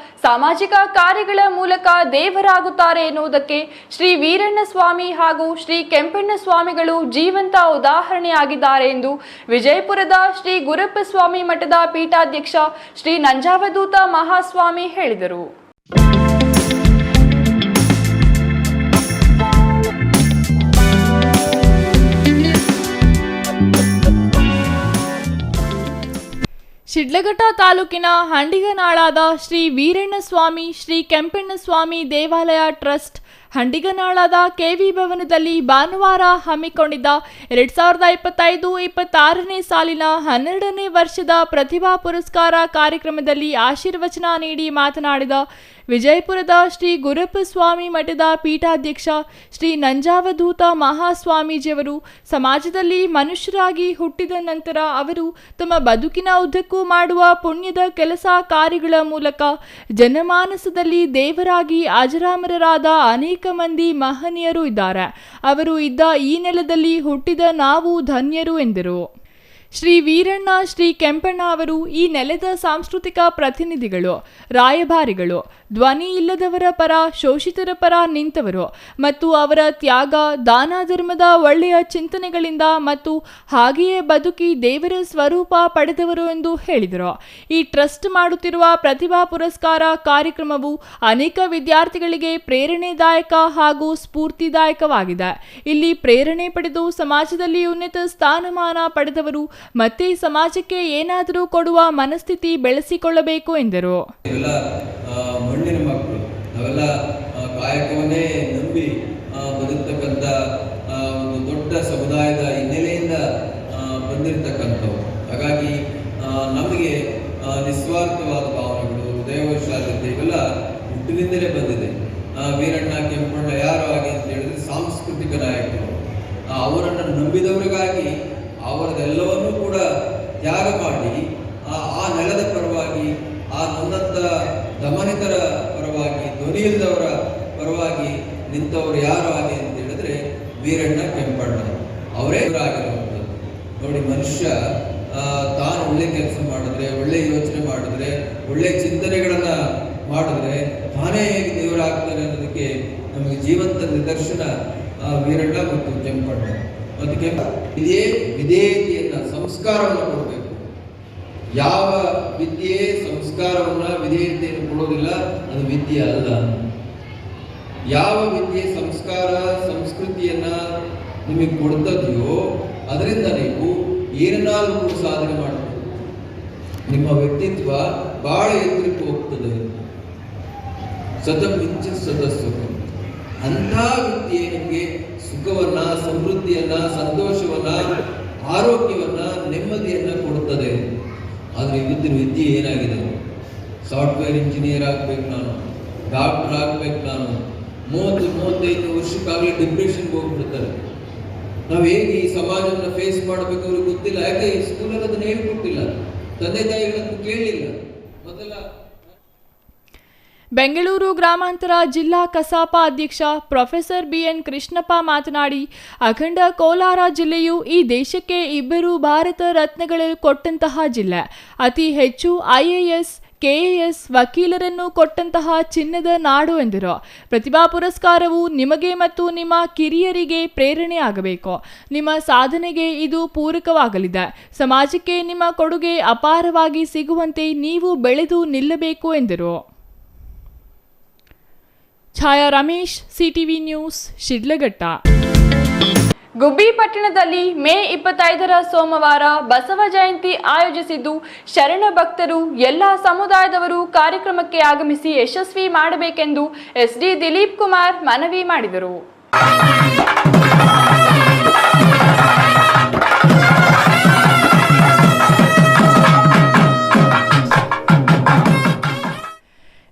[SPEAKER 2] ಸಾಮಾಜಿಕ ಕಾರ್ಯಗಳ ಮೂಲಕ ದೇವರಾಗುತ್ತಾರೆ ಎನ್ನುವುದಕ್ಕೆ ಶ್ರೀ ವೀರಣ್ಣ ಸ್ವಾಮಿ ಹಾಗೂ ಶ್ರೀ ಕೆಂಪಣ್ಣ ಸ್ವಾಮಿಗಳು ಜೀವಂತ ಉದಾಹರಣೆಯಾಗಿದ್ದಾರೆ ಎಂದು ವಿಜಯಪುರದ ಶ್ರೀ ಗುರಪ್ಪ ಸ್ವಾಮಿ ಮಠದ ಪೀಠಾಧ್ಯಕ್ಷ ಶ್ರೀ ನಂಜಾವಧೂತ ಮಹಾಸ್ವಾಮಿ ಹೇಳಿದರು. ಶಿಡ್ಲಘಟ್ಟ ತಾಲೂಕಿನ ಹಂಡಿಗನಾಳಾದ ಶ್ರೀ ವೀರಣ್ಣಸ್ವಾಮಿ ಶ್ರೀ ಕೆಂಪಣ್ಣಸ್ವಾಮಿ ದೇವಾಲಯ ಟ್ರಸ್ಟ್ ಹಂಡಿಗನಾಳಾದ ಕೆವಿ ಭವನದಲ್ಲಿ ಭಾನುವಾರ ಹಮ್ಮಿಕೊಂಡಿದ್ದ 2025-26ನೇ ಸಾಲಿನ 12ನೇ ವರ್ಷದ ಪ್ರತಿಭಾ ಪುರಸ್ಕಾರ ಕಾರ್ಯಕ್ರಮದಲ್ಲಿ ಆಶೀರ್ವಚನ ನೀಡಿ ಮಾತನಾಡಿದ ವಿಜಯಪುರದ ಶ್ರೀ ಗುರಪ್ಪ ಸ್ವಾಮಿ ಮಠದ ಪೀಠಾಧ್ಯಕ್ಷ ಶ್ರೀ ನಂಜಾವಧೂತ ಮಹಾಸ್ವಾಮೀಜಿಯವರು ಸಮಾಜದಲ್ಲಿ ಮನುಷ್ಯರಾಗಿ ಹುಟ್ಟಿದ ನಂತರ ಅವರು ತಮ್ಮ ಬದುಕಿನ ಉದ್ದಕ್ಕೂ ಮಾಡುವ ಪುಣ್ಯದ ಕೆಲಸ ಕಾರ್ಯಗಳ ಮೂಲಕ ಜನಮಾನಸದಲ್ಲಿ ದೇವರಾಗಿ ಅಜರಾಮರರಾದ ಅನೇಕ ಮಂದಿ ಮಹನೀಯರು ಇದ್ದಾರೆ. ಅವರು ಇದ್ದ ಈ ನೆಲದಲ್ಲಿ ಹುಟ್ಟಿದ ನಾವು ಧನ್ಯರು ಎಂದರು. ಶ್ರೀ ವೀರಣ್ಣ ಶ್ರೀ ಕೆಂಪಣ್ಣ ಅವರು ಈ ನೆಲದ ಸಾಂಸ್ಕೃತಿಕ ಪ್ರತಿನಿಧಿಗಳು, ರಾಯಭಾರಿಗಳು, ಧ್ವನಿ ಇಲ್ಲದವರ ಪರ, ಶೋಷಿತರ ಪರ ನಿಂತವರು ಮತ್ತು ಅವರ ತ್ಯಾಗ, ದಾನ ಧರ್ಮದ ಒಳ್ಳೆಯ ಚಿಂತನೆಗಳಿಂದ ಮತ್ತು ಹಾಗೆಯೇ ಬದುಕಿ ದೇವರ ಸ್ವರೂಪ ಪಡೆದವರು ಎಂದು ಹೇಳಿದರು. ಈ ಟ್ರಸ್ಟ್ ಮಾಡುತ್ತಿರುವ ಪ್ರತಿಭಾ ಪುರಸ್ಕಾರ ಕಾರ್ಯಕ್ರಮವು ಅನೇಕ ವಿದ್ಯಾರ್ಥಿಗಳಿಗೆ ಪ್ರೇರಣೆದಾಯಕ ಹಾಗೂ ಸ್ಫೂರ್ತಿದಾಯಕವಾಗಿದೆ. ಇಲ್ಲಿ ಪ್ರೇರಣೆ ಪಡೆದು ಸಮಾಜದಲ್ಲಿ ಉನ್ನತ ಸ್ಥಾನಮಾನ ಪಡೆದವರು ಮತ್ತೆ ಸಮಾಜಕ್ಕೆ ಏನಾದರೂ ಕೊಡುವ ಮನಸ್ಥಿತಿ ಬೆಳೆಸಿಕೊಳ್ಳಬೇಕು ಎಂದರು.
[SPEAKER 11] ಮಣ್ಣಿನ ಮಕ್ಕಳು ನಾವೆಲ್ಲ ಕಾಯಕವನ್ನೇ ನಂಬಿ ಬದುಕ್ತಕ್ಕಂಥ ಒಂದು ದೊಡ್ಡ ಸಮುದಾಯದ ಹಿನ್ನೆಲೆಯಿಂದ ಬಂದಿರತಕ್ಕಂಥವು. ಹಾಗಾಗಿ ನಮಗೆ ನಿಸ್ವಾರ್ಥವಾದ ಭಾವನೆಗಳು, ದೈವಶಾಲತೆ ಇವೆಲ್ಲ ಹುಟ್ಟಿನಿಂದಲೇ ಬಂದಿದೆ. ವೀರಣ್ಣ ಕೆಂಪಣ್ಣ ಯಾರು ಆಗಿ ಅಂತ ಹೇಳಿದ್ರೆ ಸಾಂಸ್ಕೃತಿಕ ನಾಯಕರು. ಅವರನ್ನು ನಂಬಿದವರಿಗಾಗಿ ಅವರದೆಲ್ಲವನ್ನೂ ಕೂಡ ತ್ಯಾಗ ಮಾಡಿ ಆ ನೆಲದ ಪರವಾಗಿ, ಆ ನನ್ನಂಥ ದಮನಿತರ ಪರವಾಗಿ, ಧ್ವನಿಯಿಲ್ಲದವರ ಪರವಾಗಿ ನಿಂತವರು ಯಾರು ಆಗಿ ಅಂತ ಹೇಳಿದ್ರೆ ವೀರಣ್ಣ ಕೆಂಪಣ್ಣ ಅವರೇ ಆಗಿರುವಂಥದ್ದು. ನೋಡಿ, ಮನುಷ್ಯ ತಾನು ಒಳ್ಳೆ ಕೆಲಸ ಮಾಡಿದ್ರೆ, ಒಳ್ಳೆ ಯೋಚನೆ ಮಾಡಿದ್ರೆ, ಒಳ್ಳೆ ಚಿಂತನೆಗಳನ್ನು ಮಾಡಿದ್ರೆ ತಾನೇ ಹೇಗೆ ದೇವರಾಗ್ತಾನೆ ಅನ್ನೋದಕ್ಕೆ ನಮಗೆ ಜೀವಂತ ನಿದರ್ಶನ ವೀರಣ್ಣ ಮತ್ತು ಕೆಂಪಣ್ಣ. ಮತ್ತು ಇದೇ ವಿಧೇಯತೆಯನ್ನು, ಸಂಸ್ಕಾರವನ್ನು ಕೊಡಬೇಕು. ಯಾವ ವಿದ್ಯೆ ಸಂಸ್ಕಾರವನ್ನು, ವಿಧೇಯತೆಯನ್ನು ಕೊಡೋದಿಲ್ಲ, ಅದು ವಿದ್ಯೆ ಅಲ್ಲ. ಯಾವ ವಿದ್ಯೆ ಸಂಸ್ಕಾರ, ಸಂಸ್ಕೃತಿಯನ್ನ ನಿಮಗೆ ಕೊಡ್ತದೆಯೋ ಅದರಿಂದ ನೀವು ಏನನ್ನಾದರೂ ಕೂಡ ಸಾಧನೆ ಮಾಡಬಹುದು. ನಿಮ್ಮ ವ್ಯಕ್ತಿತ್ವ ಬಹಳ ಎತ್ತರಕ್ಕೆ ಹೋಗ್ತದೆ. ಸತಮಿಂಚ ಸದಸ್ಸು ಅಂಥ ವಿದ್ಯೆ ನಿಮಗೆ ಸುಖವನ್ನ, ಸಮೃದ್ಧಿಯನ್ನ, ಸಂತೋಷವನ್ನ, ಆರೋಗ್ಯವನ್ನ, ನೆಮ್ಮದಿಯನ್ನ ಕೊಡುತ್ತದೆ. ಆದರೆ ಇವತ್ತಿನ ವಿದ್ಯೆ ಏನಾಗಿದೆ? ಸಾಫ್ಟ್ವೇರ್ ಇಂಜಿನಿಯರ್ ಆಗಬೇಕು ನಾನು, ಡಾಕ್ಟರ್ ಆಗಬೇಕು ನಾನು, 30-35 ವರ್ಷಕ್ಕಾಗಲೇ ಡಿಪ್ರೆಷನ್ಗೆ ಹೋಗ್ಬಿಡ್ತಾರೆ. ನಾವು ಹೇಗೆ ಈ ಸಮಾಜವನ್ನು ಫೇಸ್ ಮಾಡಬೇಕು ಅವ್ರಿಗೆ ಗೊತ್ತಿಲ್ಲ. ಯಾಕೆ ಈ ಸ್ಕೂಲಲ್ಲಿ ಅದನ್ನು ಹೇಳ್ಕೊಟ್ಟಿಲ್ಲ, ತಂದೆ ತಾಯಿಗಳನ್ನು ಕೇಳಲಿಲ್ಲ. ಮೊದಲ
[SPEAKER 2] ಬೆಂಗಳೂರು ಗ್ರಾಮಾಂತರ ಜಿಲ್ಲಾ ಕಸಾಪ ಅಧ್ಯಕ್ಷ ಪ್ರೊಫೆಸರ್ BN ಕೃಷ್ಣಪ್ಪ ಮಾತನಾಡಿ, ಅಖಂಡ ಕೋಲಾರ ಜಿಲ್ಲೆಯು ಈ ದೇಶಕ್ಕೆ 2 ಭಾರತ ರತ್ನಗಳು ಕೊಟ್ಟಂತಹ ಜಿಲ್ಲೆ. ಅತಿ ಹೆಚ್ಚು IAS KAS ವಕೀಲರನ್ನು ಕೊಟ್ಟಂತಹ ಚಿನ್ನದ ನಾಡು ಎಂದರು. ಪ್ರತಿಭಾ ಪುರಸ್ಕಾರವು ನಿಮಗೆ ಮತ್ತು ನಿಮ್ಮ ಕಿರಿಯರಿಗೆ ಪ್ರೇರಣೆಯಾಗಬೇಕು. ನಿಮ್ಮ ಸಾಧನೆಗೆ ಇದು ಪೂರಕವಾಗಲಿದೆ. ಸಮಾಜಕ್ಕೆ ನಿಮ್ಮ ಕೊಡುಗೆ ಅಪಾರವಾಗಿ ಸಿಗುವಂತೆ ನೀವು ಬೆಳೆದು ನಿಲ್ಲಬೇಕು ಎಂದರು. ಛಾಯಾ ರಮೇಶ್, CTV ನ್ಯೂಸ್, ಶಿಡ್ಲಘಟ್ಟ. ಗುಬ್ಬಿ ಪಟ್ಟಣದಲ್ಲಿ ಮೇ 25ರ ಸೋಮವಾರ ಬಸವ ಜಯಂತಿ ಆಯೋಜಿಸಿದ್ದು, ಶರಣ ಭಕ್ತರು ಎಲ್ಲ ಸಮುದಾಯದವರು ಕಾರ್ಯಕ್ರಮಕ್ಕೆ ಆಗಮಿಸಿ ಯಶಸ್ವಿ ಮಾಡಬೇಕೆಂದು SD ದಿಲೀಪ್ ಕುಮಾರ್ ಮನವಿ ಮಾಡಿದರು.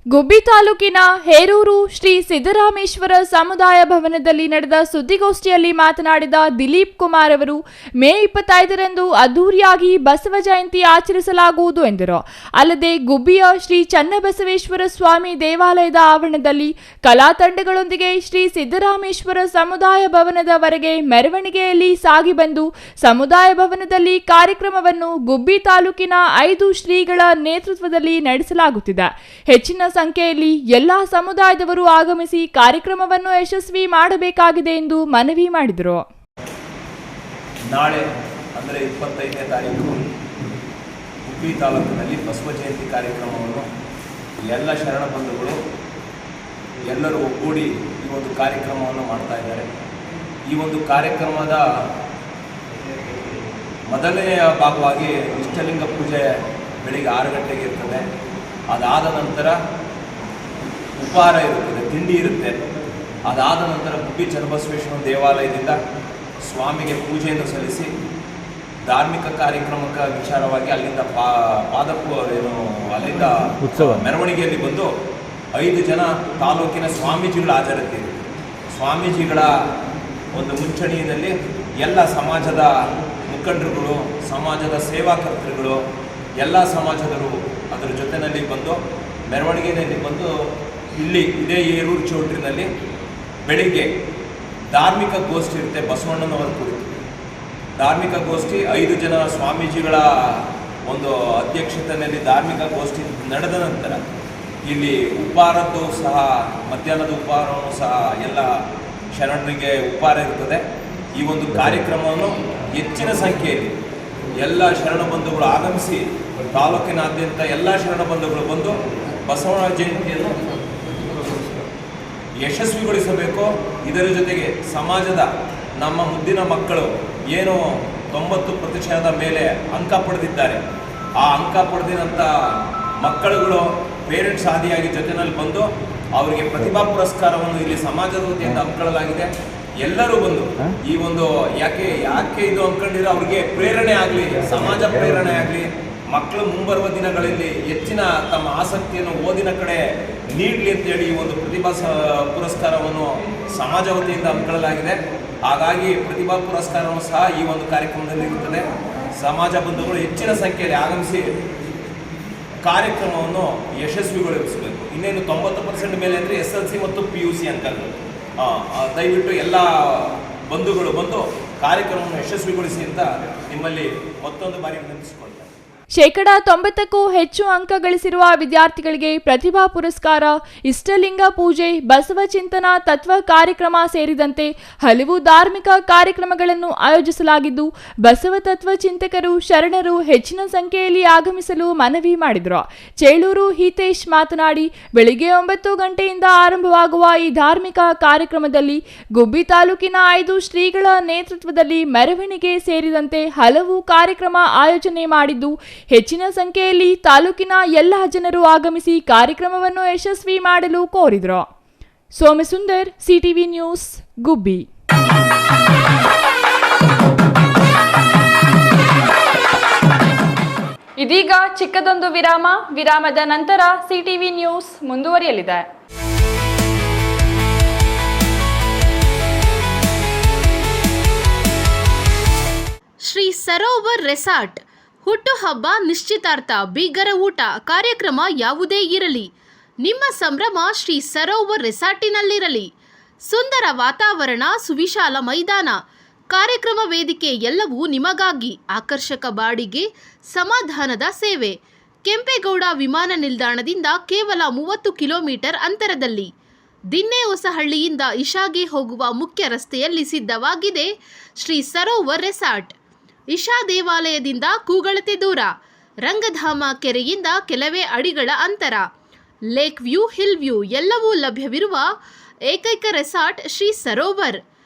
[SPEAKER 2] ಗುಬ್ಬಿ ತಾಲೂಕಿನ ಹೇರೂರು ಶ್ರೀ ಸಿದ್ದರಾಮೇಶ್ವರ ಸಮುದಾಯ ಭವನದಲ್ಲಿ ನಡೆದ ಸುದ್ದಿಗೋಷ್ಠಿಯಲ್ಲಿ ಮಾತನಾಡಿದ ದಿಲೀಪ್ ಕುಮಾರ್ ಅವರು, ಮೇ 25ರಂದು ಅದ್ದೂರಿಯಾಗಿ ಬಸವ ಜಯಂತಿ ಆಚರಿಸಲಾಗುವುದು ಎಂದರು. ಅಲ್ಲದೆ ಗುಬ್ಬಿಯ ಶ್ರೀ ಚನ್ನಬಸವೇಶ್ವರ ಸ್ವಾಮಿ ದೇವಾಲಯದ ಆವರಣದಲ್ಲಿ ಕಲಾ ತಂಡಗಳೊಂದಿಗೆ ಶ್ರೀ ಸಿದ್ದರಾಮೇಶ್ವರ ಸಮುದಾಯ ಭವನದವರೆಗೆ ಮೆರವಣಿಗೆಯಲ್ಲಿ ಸಾಗಿ ಬಂದು ಸಮುದಾಯ ಭವನದಲ್ಲಿ ಕಾರ್ಯಕ್ರಮವನ್ನು ಗುಬ್ಬಿ ತಾಲೂಕಿನ 5 ಶ್ರೀಗಳ ನೇತೃತ್ವದಲ್ಲಿ ನಡೆಸಲಾಗುತ್ತಿದೆ. ಹೆಚ್ಚಿನ ಸಂಖ್ಯೆಯಲ್ಲಿ ಎಲ್ಲಾ ಸಮುದಾಯದವರು ಆಗಮಿಸಿ ಕಾರ್ಯಕ್ರಮವನ್ನು ಯಶಸ್ವಿ ಮಾಡಬೇಕಾಗಿದೆ ಎಂದು ಮನವಿ ಮಾಡಿದರು.
[SPEAKER 12] ನಾಳೆ ಅಂದರೆ 25ನೇ ತಾರೀಕು ಗುಬ್ಬಿ ತಾಲೂಕಿನಲ್ಲಿ ಬಸವ ಜಯಂತಿ ಕಾರ್ಯಕ್ರಮವನ್ನು ಎಲ್ಲ ಶರಣ ಬಂಧುಗಳು ಎಲ್ಲರೂ ಒಗ್ಗೂಡಿ ಈ ಒಂದು ಕಾರ್ಯಕ್ರಮವನ್ನು ಮಾಡ್ತಾ ಇದ್ದಾರೆ. ಈ ಒಂದು ಕಾರ್ಯಕ್ರಮದ ಮೊದಲನೆಯ ಭಾಗವಾಗಿ ಇಷ್ಟಲಿಂಗ ಪೂಜೆ ಬೆಳಿಗ್ಗೆ 6 ಗಂಟೆಗೆ ಇರ್ತದೆ. ಅದಾದ ನಂತರ ಉಪಹಾರ ಇರುತ್ತದೆ, ತಿಂಡಿ ಇರುತ್ತೆ. ಅದಾದ ನಂತರ ಗುಬ್ಬಿ ಚನ್ನಬಸವೇಶ್ವರ ದೇವಾಲಯದಿಂದ ಸ್ವಾಮಿಗೆ ಪೂಜೆಯನ್ನು ಸಲ್ಲಿಸಿ ಧಾರ್ಮಿಕ ಕಾರ್ಯಕ್ರಮಕ್ಕೆ ವಿಚಾರವಾಗಿ ಅಲ್ಲಿಂದ ಅಲ್ಲಿಂದ ಮೆರವಣಿಗೆಯಲ್ಲಿ ಬಂದು 5 ಜನ ತಾಲೂಕಿನ ಸ್ವಾಮೀಜಿಗಳು ಹಾಜರಿದ್ದೀರಿ. ಸ್ವಾಮೀಜಿಗಳ ಒಂದು ಮುಂಚೂಣಿಯಲ್ಲಿ ಎಲ್ಲ ಸಮಾಜದ ಮುಖಂಡರುಗಳು, ಸಮಾಜದ ಸೇವಾಕರ್ತರುಗಳು, ಎಲ್ಲ ಸಮಾಜದರು ಅದರ ಜೊತೆಯಲ್ಲಿ ಬಂದು ಮೆರವಣಿಗೆಯಲ್ಲಿ ಬಂದು ಇದೇ ಹೇರೂರು ಚೌಟ್ರಿನಲ್ಲಿ ಬೆಳಿಗ್ಗೆ ಧಾರ್ಮಿಕ ಗೋಷ್ಠಿ ಇರುತ್ತೆ. ಬಸವಣ್ಣನವರ ಕುರಿತು ಧಾರ್ಮಿಕ ಗೋಷ್ಠಿ 5 ಜನ ಸ್ವಾಮೀಜಿಗಳ ಒಂದು ಅಧ್ಯಕ್ಷತೆಯಲ್ಲಿ ಧಾರ್ಮಿಕ ಗೋಷ್ಠಿ ನಡೆದ ನಂತರ ಇಲ್ಲಿ ಉಪಹಾರದ್ದು ಸಹ ಮಧ್ಯಾಹ್ನದ ಉಪಹಾರವನ್ನು ಸಹ ಎಲ್ಲ ಶರಣರಿಗೆ ಉಪಹಾರ ಇರುತ್ತದೆ. ಈ ಒಂದು ಕಾರ್ಯಕ್ರಮವನ್ನು ಹೆಚ್ಚಿನ ಸಂಖ್ಯೆಯಲ್ಲಿ ಎಲ್ಲ ಶರಣ ಬಂಧುಗಳು ಆಗಮಿಸಿ ತಾಲೂಕಿನಾದ್ಯಂತ ಎಲ್ಲ ಶರಣ ಬಂಧುಗಳು ಬಂದು ಬಸವ ಜಯಂತಿಯನ್ನು ಯಶಸ್ವಿಗೊಳಿಸಬೇಕು. ಇದರ ಜೊತೆಗೆ ಸಮಾಜದ ನಮ್ಮ ಮುದ್ದಿನ ಮಕ್ಕಳು ಏನು 90% ಮೇಲೆ ಅಂಕ ಪಡೆದಿದ್ದಾರೆ, ಆ ಅಂಕ ಪಡೆದಿದಂಥ ಮಕ್ಕಳುಗಳು ಪೇರೆಂಟ್ಸ್ ಆದಿಯಾಗಿ ಜೊತೆಯಲ್ಲಿ ಬಂದು ಅವರಿಗೆ ಪ್ರತಿಭಾ ಪುರಸ್ಕಾರವನ್ನು ಇಲ್ಲಿ ಸಮಾಜದ ವತಿಯಿಂದ ಹಮ್ಮಿಕೊಳ್ಳಲಾಗಿದೆ. ಎಲ್ಲರೂ ಬಂದು ಈ ಒಂದು ಯಾಕೆ ಇದು ಅಂದ್ಕೊಂಡಿರೋ ಅವ್ರಿಗೆ ಪ್ರೇರಣೆ ಆಗಲಿ, ಸಮಾಜ ಪ್ರೇರಣೆ ಆಗಲಿ, ಮಕ್ಕಳು ಮುಂಬರುವ ದಿನಗಳಲ್ಲಿ ಹೆಚ್ಚಿನ ತಮ್ಮ ಆಸಕ್ತಿಯನ್ನು ಓದಿನ ಕಡೆ ನೀಡಲಿ ಅಂತೇಳಿ ಈ ಒಂದು ಪ್ರತಿಭಾ ಪುರಸ್ಕಾರವನ್ನು ಸಮಾಜ ವತಿಯಿಂದ ಹಮ್ಮಿಕೊಳ್ಳಲಾಗಿದೆ. ಹಾಗಾಗಿ ಪ್ರತಿಭಾ ಪುರಸ್ಕಾರವನ್ನು ಸಹ ಈ ಒಂದು ಕಾರ್ಯಕ್ರಮದಲ್ಲಿ ಇರುತ್ತದೆ. ಸಮಾಜ ಬಂಧುಗಳು ಹೆಚ್ಚಿನ ಸಂಖ್ಯೆಯಲ್ಲಿ ಆಗಮಿಸಿ ಕಾರ್ಯಕ್ರಮವನ್ನು ಯಶಸ್ವಿಗೊಳಿಸಬೇಕು. ಇನ್ನೇನು 90% ಮೇಲೆ ಅಂದರೆ SLC ಮತ್ತು PUC ಅಂಕಗಳು. ದಯವಿಟ್ಟು ಎಲ್ಲ ಬಂಧುಗಳು ಬಂದು ಕಾರ್ಯಕ್ರಮವನ್ನು ಯಶಸ್ವಿಗೊಳಿಸಿ ಅಂತ ನಿಮ್ಮಲ್ಲಿ ಮತ್ತೊಂದು ಬಾರಿ ವಿನಂತಿಸಿಕೊಳ್ತಾರೆ.
[SPEAKER 2] 90%ಕ್ಕೂ ಹೆಚ್ಚು ಅಂಕ ಗಳಿಸಿರುವ ವಿದ್ಯಾರ್ಥಿಗಳಿಗೆ ಪ್ರತಿಭಾ ಪುರಸ್ಕಾರ, ಇಷ್ಟಲಿಂಗ ಪೂಜೆ, ಬಸವ ಚಿಂತನಾ ತತ್ವ ಕಾರ್ಯಕ್ರಮ ಸೇರಿದಂತೆ ಹಲವು ಧಾರ್ಮಿಕ ಕಾರ್ಯಕ್ರಮಗಳನ್ನು ಆಯೋಜಿಸಲಾಗಿದ್ದು, ಬಸವ ತತ್ವ ಚಿಂತಕರು, ಶರಣರು ಹೆಚ್ಚಿನ ಸಂಖ್ಯೆಯಲ್ಲಿ ಆಗಮಿಸಲು ಮನವಿ ಮಾಡಿದರು. ಚೇಳೂರು ಹಿತೇಶ್ ಮಾತನಾಡಿ, ಬೆಳಿಗ್ಗೆ 9 ಗಂಟೆಯಿಂದ ಆರಂಭವಾಗುವ ಈ ಧಾರ್ಮಿಕ ಕಾರ್ಯಕ್ರಮದಲ್ಲಿ ಗುಬ್ಬಿ ತಾಲೂಕಿನ 5 ಶ್ರೀಗಳ ನೇತೃತ್ವದಲ್ಲಿ ಮೆರವಣಿಗೆ ಸೇರಿದಂತೆ ಹಲವು ಕಾರ್ಯಕ್ರಮ ಆಯೋಜನೆ ಮಾಡಿದ್ದು, ಹೆಚ್ಚಿನ ಸಂಖ್ಯೆಯಲ್ಲಿ ತಾಲೂಕಿನ ಎಲ್ಲ ಜನರು ಆಗಮಿಸಿ ಕಾರ್ಯಕ್ರಮವನ್ನು ಯಶಸ್ವಿ ಮಾಡಲು ಕೋರಿದರು. ಸೋಮಸುಂದರ್, CTV ನ್ಯೂಸ್, ಗುಬ್ಬಿ. ಇದೀಗ ಚಿಕ್ಕದೊಂದು ವಿರಾಮದ ನಂತರ CTV ನ್ಯೂಸ್ ಮುಂದುವರಿಯಲಿದೆ.
[SPEAKER 1] ಸರೋವರ್ ರೆಸಾರ್ಟ್. ಹುಟ್ಟುಹಬ್ಬ, ನಿಶ್ಚಿತಾರ್ಥ, ಬೀಗರ ಊಟ, ಕಾರ್ಯಕ್ರಮ ಯಾವುದೇ ಇರಲಿ, ನಿಮ್ಮ ಸಂಭ್ರಮ ಶ್ರೀ ಸರೋವರ್ ರೆಸಾರ್ಟಿನಲ್ಲಿರಲಿ. ಸುಂದರ ವಾತಾವರಣ, ಸುವಿಶಾಲ ಮೈದಾನ, ಕಾರ್ಯಕ್ರಮ ವೇದಿಕೆ ಎಲ್ಲವೂ ನಿಮಗಾಗಿ. ಆಕರ್ಷಕ ಬಾಡಿಗೆ, ಸಮಾಧಾನದ ಸೇವೆ. ಕೆಂಪೇಗೌಡ ವಿಮಾನ ನಿಲ್ದಾಣದಿಂದ ಕೇವಲ 30 ಕಿಲೋಮೀಟರ್ ಅಂತರದಲ್ಲಿ. ದಿನ್ನೆ ಹೊಸಹಳ್ಳಿಯಿಂದ ಇಶಾಗೆ ಹೋಗುವ ಮುಖ್ಯ ರಸ್ತೆಯಲ್ಲಿ ಸಿದ್ಧವಾಗಿದೆ ಶ್ರೀ ಸರೋವರ್ ರೆಸಾರ್ಟ್. ಇಶಾ ದೇವಾಲಯದಿಂದ ಕೂಗಳತೆ ದೂರ, ರಂಗಧಾಮ ಕೆರೆಯಿಂದ ಕೆಲವೇ ಅಡಿಗಳ ಅಂತರ, ಲೇಕ್ ವ್ಯೂ, ಹಿಲ್ ವ್ಯೂ ಎಲ್ಲವೂ ಲಭ್ಯವಿರುವ ಏಕೈಕ ರೆಸಾರ್ಟ್ ಶ್ರೀ ಸರೋವರ್.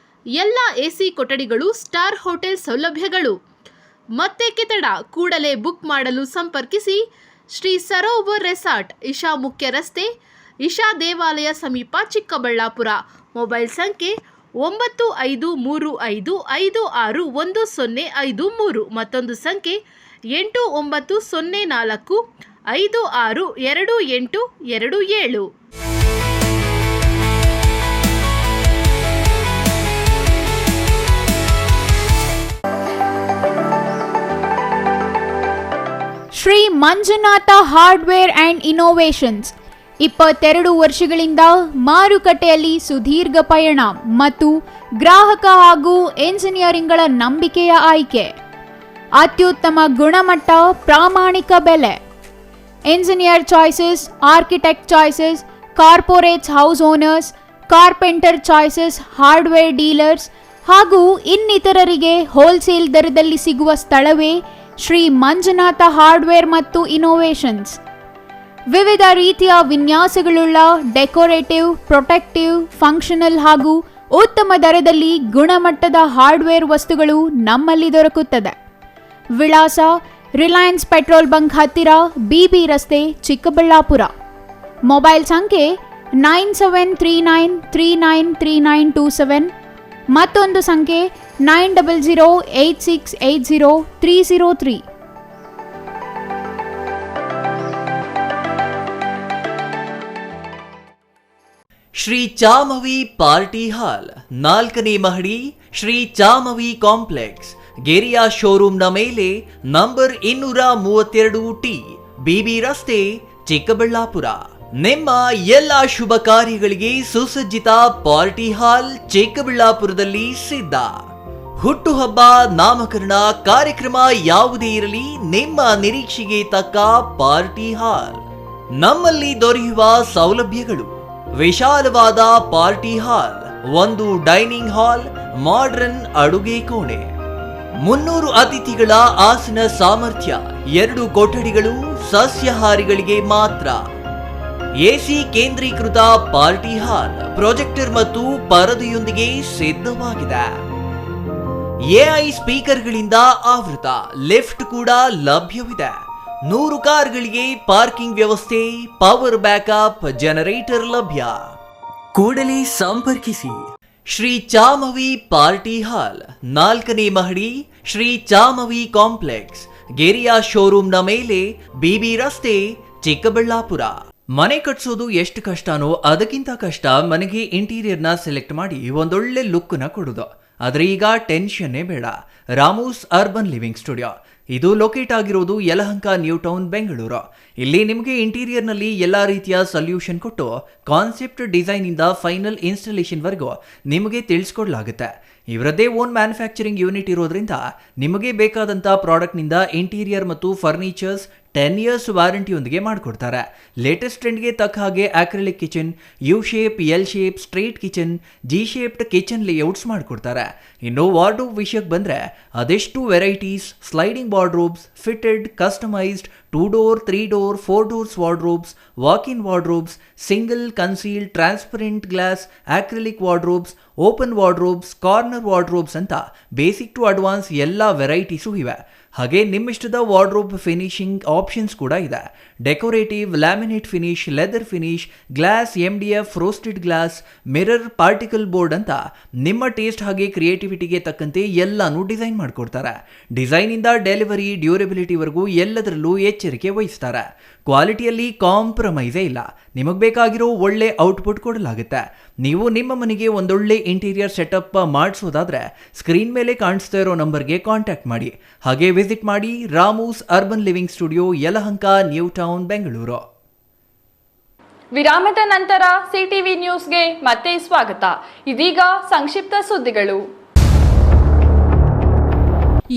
[SPEAKER 1] ಎಲ್ಲ ಎಸಿ ಕೊಠಡಿಗಳು, ಸ್ಟಾರ್ ಹೋಟೆಲ್ ಸೌಲಭ್ಯಗಳು. ಮತ್ತೇಕೆ ತಡ, ಕೂಡಲೇ ಬುಕ್ ಮಾಡಲು ಸಂಪರ್ಕಿಸಿ. ಶ್ರೀ ಸರೋವರ್ ರೆಸಾರ್ಟ್, ಇಶಾ ಮುಖ್ಯ ರಸ್ತೆ, ಇಶಾ ದೇವಾಲಯ ಸಮೀಪ, ಚಿಕ್ಕಬಳ್ಳಾಪುರ. ಮೊಬೈಲ್ ಸಂಖ್ಯೆ 9555561053. ಮತ್ತೊಂದು ಸಂಖ್ಯೆ 8904562827.
[SPEAKER 13] Shri Manjunatha hardware and innovations 22 ವರ್ಷಗಳಿಂದ ಮಾರುಕಟ್ಟೆಯಲ್ಲಿ ಸುದೀರ್ಘ ಪಯಣ ಮತ್ತು ಗ್ರಾಹಕ ಹಾಗೂ ಎಂಜಿನಿಯರಿಂಗ್ಗಳ ನಂಬಿಕೆಯ ಆಯ್ಕೆ. ಅತ್ಯುತ್ತಮ ಗುಣಮಟ್ಟ, ಪ್ರಾಮಾಣಿಕ ಬೆಲೆ. Engineer choices, architect choices, corporates, house owners, carpenter choices, hardware dealers ಹಾಗೂ ಇನ್ನಿತರರಿಗೆ ಹೋಲ್ಸೇಲ್ ದರದಲ್ಲಿ ಸಿಗುವ ಸ್ಥಳವೇ ಶ್ರೀ ಮಂಜುನಾಥ ಹಾರ್ಡ್ವೇರ್ ಮತ್ತು ಇನೋವೇಷನ್ಸ್. ವಿವಿಧ ರೀತಿಯ ವಿನ್ಯಾಸಗಳುಳ್ಳ ಡೆಕೋರೇಟಿವ್, ಪ್ರೊಟೆಕ್ಟಿವ್, ಫಂಕ್ಷನಲ್ ಹಾಗೂ ಉತ್ತಮ ದರದಲ್ಲಿ ಗುಣಮಟ್ಟದ ಹಾರ್ಡ್ವೇರ್ ವಸ್ತುಗಳು ನಮ್ಮಲ್ಲಿ ದೊರಕುತ್ತದೆ. ವಿಳಾಸ: ರಿಲಯನ್ಸ್ ಪೆಟ್ರೋಲ್ ಬಂಕ್ ಹತ್ತಿರ, ಬಿಬಿ ರಸ್ತೆ, ಚಿಕ್ಕಬಳ್ಳಾಪುರ. ಮೊಬೈಲ್ ಸಂಖ್ಯೆ 9739393927. ಮತ್ತೊಂದು ಸಂಖ್ಯೆ 9008680303.
[SPEAKER 3] ಶ್ರೀ ಚಾಮವಿ ಪಾರ್ಟಿ ಹಾಲ್, 4ನೇ ಮಹಡಿ, ಶ್ರೀ ಚಾಮವಿ ಕಾಂಪ್ಲೆಕ್ಸ್, ಗೆರಿಯಾ ಶೋರೂಮ್ನ ಮೇಲೆ, ನಂಬರ್ 232T, ಬಿಬಿ ರಸ್ತೆ, ಚಿಕ್ಕಬಳ್ಳಾಪುರ. ನಿಮ್ಮ ಎಲ್ಲ ಶುಭ ಕಾರ್ಯಗಳಿಗೆ ಸುಸಜ್ಜಿತ ಪಾರ್ಟಿ ಹಾಲ್ ಚಿಕ್ಕಬಳ್ಳಾಪುರದಲ್ಲಿ ಸಿದ್ಧ. ಹುಟ್ಟುಹಬ್ಬ, ನಾಮಕರಣ, ಕಾರ್ಯಕ್ರಮ ಯಾವುದೇ ಇರಲಿ, ನಿಮ್ಮ ನಿರೀಕ್ಷೆಗೆ ತಕ್ಕ ಪಾರ್ಟಿ ಹಾಲ್. ನಮ್ಮಲ್ಲಿ ದೊರೆಯುವ ಸೌಲಭ್ಯಗಳು: ವಿಶಾಲವಾದ party hall, 1 dining hall, modern ಅಡುಗೆ ಕೋಣೆ, 300 ಅತಿಥಿಗಳ ಆಸನ ಸಾಮರ್ಥ್ಯ, 2 ಕೊಠಡಿಗಳು ಸಸ್ಯಾಹಾರಿಗಳಿಗೆ ಮಾತ್ರ. ಎಸಿ ಕೇಂದ್ರೀಕೃತ ಪಾರ್ಟಿ ಹಾಲ್, ಪ್ರೊಜೆಕ್ಟರ್ ಮತ್ತು ಪರದೆಯೊಂದಿಗೆ ಸಿದ್ಧವಾಗಿದೆ. ಎಐ ಸ್ಪೀಕರ್ಗಳಿಂದ ಆವೃತ, ಲಿಫ್ಟ್ ಕೂಡ ಲಭ್ಯವಿದೆ. 100 ಕಾರ್ಗಳಿಗೆ ಪಾರ್ಕಿಂಗ್ ವ್ಯವಸ್ಥೆ, ಪವರ್ ಬ್ಯಾಕಪ್, ಜನರೇಟರ್ ಲಭ್ಯ. ಕೂಡಲೇ ಸಂಪರ್ಕಿಸಿ. ಶ್ರೀ ಚಾಮವಿ ಪಾರ್ಟಿ ಹಾಲ್, 4ನೇ ಮಹಡಿ, ಶ್ರೀ ಚಾಮವಿ ಕಾಂಪ್ಲೆಕ್ಸ್, ಗೆರಿಯಾ ಶೋರೂಮ್ನ ಮೇಲೆ, ಬಿಬಿ ರಸ್ತೆ, ಚಿಕ್ಕಬಳ್ಳಾಪುರ. ಮನೆ ಕಟ್ಸೋದು ಎಷ್ಟು ಕಷ್ಟನೋ ಅದಕ್ಕಿಂತ ಕಷ್ಟ ಮನೆಗೆ ಇಂಟೀರಿಯರ್ನ ಸೆಲೆಕ್ಟ್ ಮಾಡಿ ಒಂದೊಳ್ಳೆ ಲುಕ್ನ ಕೊಡೋದು. ಆದರೆ ಈಗ ಟೆನ್ಷನ್ನೇ ಬೇಡ. ರಾಮೂಸ್ ಅರ್ಬನ್ ಲಿವಿಂಗ್ ಸ್ಟುಡಿಯೋ, ಇದು ಲೊಕೇಟ್ ಆಗಿರೋದು ಯಲಹಂಕ ನ್ಯೂ ಟೌನ್, ಬೆಂಗಳೂರು. ಇಲ್ಲಿ ನಿಮಗೆ ಇಂಟೀರಿಯರ್ನಲ್ಲಿ ಎಲ್ಲ ರೀತಿಯ ಸೊಲ್ಯೂಷನ್ ಕೊಟ್ಟು ಕಾನ್ಸೆಪ್ಟ್ ಡಿಸೈನ್ ಇಂದ ಫೈನಲ್ ಇನ್ಸ್ಟಾಲೇಷನ್ ವರೆಗೂ ನಿಮಗೆ ತಿಳಿಸ್ಕೊಡ್ಲಾಗುತ್ತೆ. ಇವರದ್ದೇ ಓನ್ ಮ್ಯಾನುಫ್ಯಾಕ್ಚರಿಂಗ್ ಯೂನಿಟ್ ಇರೋದ್ರಿಂದ ನಿಮಗೆ ಬೇಕಾದಂಥ ಪ್ರಾಡಕ್ಟ್ನಿಂದ ಇಂಟೀರಿಯರ್ ಮತ್ತು ಫರ್ನಿಚರ್ಸ್ 10 years ವಾರಂಟಿಯೊಂದಿಗೆ ಮಾಡಿಕೊಡ್ತಾರೆ. ಲೇಟೆಸ್ಟ್ ಟ್ರೆಂಡ್ಗೆ ತಕ್ಕ ಹಾಗೆ acrylic kitchen, U shape, L shape, straight kitchen, G shaped kitchen layouts ಮಾಡಿಕೊಡ್ತಾರೆ. ಇನ್ನು ವಾರ್ಡ್ರೋಬ್ ವಿಷಯಕ್ಕೆ ಬಂದರೆ ಅದೆಷ್ಟು varieties, sliding wardrobes, fitted, customised, 2 door, 3 door, 4 doors wardrobes, walk-in wardrobes, single, conceal, transparent glass, acrylic wardrobes, open wardrobes, corner wardrobes ಅಂತ basic to advance ಎಲ್ಲ varieties ಇವೆ. ಹಾಗೆ ನಿಮ್ಮಿಷ್ಟದ wardrobe finishing options ಕೂಡ ಇದೆ. Decorative, laminate finish, leather finish, glass, MDF, roasted glass, mirror, particle board ಅಂತ ನಿಮ್ಮ taste ಹಾಗೆ ಕ್ರಿಯೇಟಿವಿಟಿಗೆ ತಕ್ಕಂತೆ ಎಲ್ಲಾನು ಡಿಸೈನ್ ಮಾಡಿಕೊಡ್ತಾರೆ. ಡಿಸೈನ್ ಇಂದ ಡೆಲಿವರಿ, ಡ್ಯೂರಬಿಲಿಟಿವರೆಗೂ ಎಲ್ಲದರಲ್ಲೂ ಎಚ್ಚರಿಕೆ ವಹಿಸ್ತಾರೆ. ಕ್ವಾಲಿಟಿಯಲ್ಲಿ ಕಾಂಪ್ರಮೈಸೇ ಇಲ್ಲ. ನಿಮಗೆ ಬೇಕಾಗಿರೋ ಒಳ್ಳೆ ಔಟ್ಪುಟ್ ಕೊಡಲಾಗುತ್ತೆ. ನೀವು ನಿಮ್ಮ ಮನೆಗೆ ಒಂದೊಳ್ಳೆ ಇಂಟೀರಿಯರ್ ಸೆಟಪ್ ಮಾಡಿಸೋದಾದ್ರೆ ಸ್ಕ್ರೀನ್ ಮೇಲೆ ಕಾಣಿಸ್ತಾ ಇರೋ ನಂಬರ್ಗೆ ಕಾಂಟ್ಯಾಕ್ಟ್ ಮಾಡಿ. ಹಾಗೆ ವಿಸಿಟ್ ಮಾಡಿ Ramu's urban living studio, Yelahanka, new town, Bengaluru.
[SPEAKER 2] ವಿರಾಮದ ನಂತರ ಸಿಟಿವಿ ನ್ಯೂಸ್ಗೆ ಮತ್ತೆ ಸ್ವಾಗತ. ಇದೀಗ ಸಂಕ್ಷಿಪ್ತ ಸುದ್ದಿಗಳು.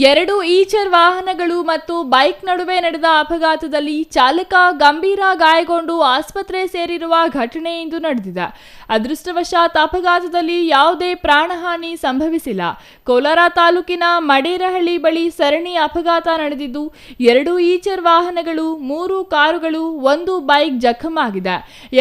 [SPEAKER 2] 2 ಈಚರ್ ವಾಹನಗಳು ಮತ್ತು ಬೈಕ್ ನಡುವೆ ನಡೆದ ಅಪಘಾತದಲ್ಲಿ ಚಾಲಕ ಗಂಭೀರ ಗಾಯಗೊಂಡು ಆಸ್ಪತ್ರೆ ಸೇರಿರುವ ಘಟನೆ ಇಂದು ನಡೆದಿದೆ. ಅದೃಷ್ಟವಶಾತ್ ಅಪಘಾತದಲ್ಲಿ ಯಾವುದೇ ಪ್ರಾಣಹಾನಿ ಸಂಭವಿಸಿಲ್ಲ. ಕೋಲಾರ ತಾಲೂಕಿನ ಮಡೇರಹಳ್ಳಿ ಬಳಿ ಸರಣಿ ಅಪಘಾತ ನಡೆದಿದ್ದು 2 ಈಚರ್ ವಾಹನಗಳು, 3 ಕಾರುಗಳು, 1 ಬೈಕ್ ಜಖಮಾಗಿದೆ.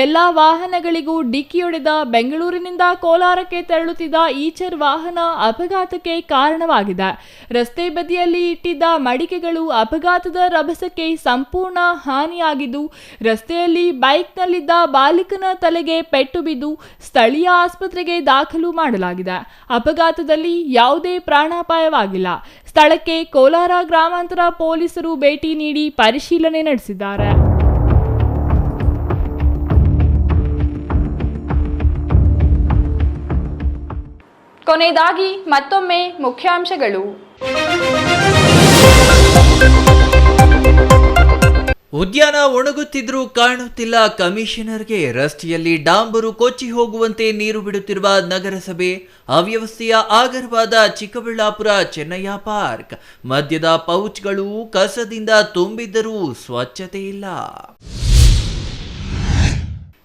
[SPEAKER 2] ಎಲ್ಲಾ ವಾಹನಗಳಿಗೂ ಡಿಕ್ಕಿಯೊಡೆದ ಬೆಂಗಳೂರಿನಿಂದ ಕೋಲಾರಕ್ಕೆ ತೆರಳುತ್ತಿದ್ದ ಈಚರ್ ವಾಹನ ಅಪಘಾತಕ್ಕೆ ಕಾರಣವಾಗಿದೆ. ರಸ್ತೆ ಬದಿಯಲ್ಲಿ ಇಟ್ಟಿದ್ದ ಮಡಿಕೆಗಳು ಅಪಘಾತದ ರಭಸಕ್ಕೆ ಸಂಪೂರ್ಣ ಹಾನಿಯಾಗಿದ್ದು, ರಸ್ತೆಯಲ್ಲಿ ಬೈಕ್ನಲ್ಲಿದ್ದ ಬಾಲಕನ ತಲೆಗೆ ಪೆಟ್ಟು ಬಿದ್ದು ಸ್ಥಳೀಯ ಆಸ್ಪತ್ರೆಗೆ ದಾಖಲು ಮಾಡಲಾಗಿದೆ. ಅಪಘಾತದಲ್ಲಿ ಯಾವುದೇ ಪ್ರಾಣಾಪಾಯವಾಗಿಲ್ಲ. ಸ್ಥಳಕ್ಕೆ ಕೋಲಾರ ಗ್ರಾಮಾಂತರ ಪೊಲೀಸರು ಭೇಟಿ ನೀಡಿ ಪರಿಶೀಲನೆ ನಡೆಸಿದ್ದಾರೆ. ಕೊನೆಯದಾಗಿ ಮತ್ತೊಮ್ಮೆ ಮುಖ್ಯಾಂಶಗಳು.
[SPEAKER 3] ಉದ್ಯಾನ ಒಣಗುತ್ತಿದ್ರೂ ಕಾಣುತ್ತಿಲ್ಲ ಕಮಿಷನರ್ಗೆ. ರಸ್ತೆಯಲ್ಲಿ ಡಾಂಬರು ಕೊಚ್ಚಿ ಹೋಗುವಂತೆ ನೀರು ಬಿಡುತ್ತಿರುವ ನಗರಸಭೆ. ಅವ್ಯವಸ್ಥೆಯ ಆಗರವಾದ ಚಿಕ್ಕಬಳ್ಳಾಪುರ ಚೆನ್ನಯ್ಯ ಪಾರ್ಕ್. ಮದ್ಯದ ಪೌಚ್ಗಳು ಕಸದಿಂದ ತುಂಬಿದ್ದರೂ ಸ್ವಚ್ಛತೆ ಇಲ್ಲ.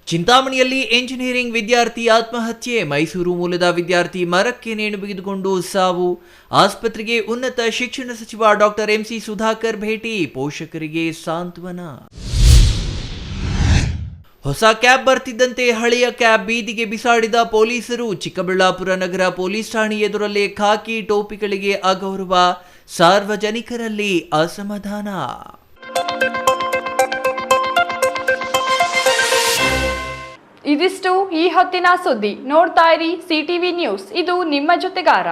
[SPEAKER 3] ಚಿಂತಾಮಣಿಯಲ್ಲಿ ಎಂಜಿನಿಯರಿಂಗ್ ವಿದ್ಯಾರ್ಥಿ ಆತ್ಮಹತ್ಯೆ. ಮೈಸೂರು ಮೂಲದ ವಿದ್ಯಾರ್ಥಿ ಮರಕ್ಕೆ ನೇಣು ಬಿಗಿದುಕೊಂಡು ಸಾವು. ಆಸ್ಪತ್ರೆಗೆ ಉನ್ನತ ಶಿಕ್ಷಣ ಸಚಿವ ಡಾಕ್ಟರ್ MC ಸುಧಾಕರ್ ಭೇಟಿ. ಪೋಷಕರಿಗೆ ಸಾಂತ್ವನ. ಹೊಸ ಕ್ಯಾಬ್ ಬರ್ತಿದ್ದಂತೆ ಹಳೆಯ ಕ್ಯಾಬ್ ಬೀದಿಗೆ ಬಿಸಾಡಿದ ಪೊಲೀಸರು. ಚಿಕ್ಕಬಳ್ಳಾಪುರ ನಗರ ಪೊಲೀಸ್ ಠಾಣೆ ಎದುರಲ್ಲೇ ಖಾಕಿ ಟೋಪಿಗಳಿಗೆ ಅಗೌರವ. ಸಾರ್ವಜನಿಕರಲ್ಲಿ ಅಸಮಾಧಾನ.
[SPEAKER 2] ಇದಿಷ್ಟು ಈ ಹೊತ್ತಿನ ಸುದ್ದಿ. ನೋಡ್ತಾ ಇರಿ ಸಿಟಿವಿ ನ್ಯೂಸ್, ಇದು ನಿಮ್ಮ ಜೊತೆಗಾರ.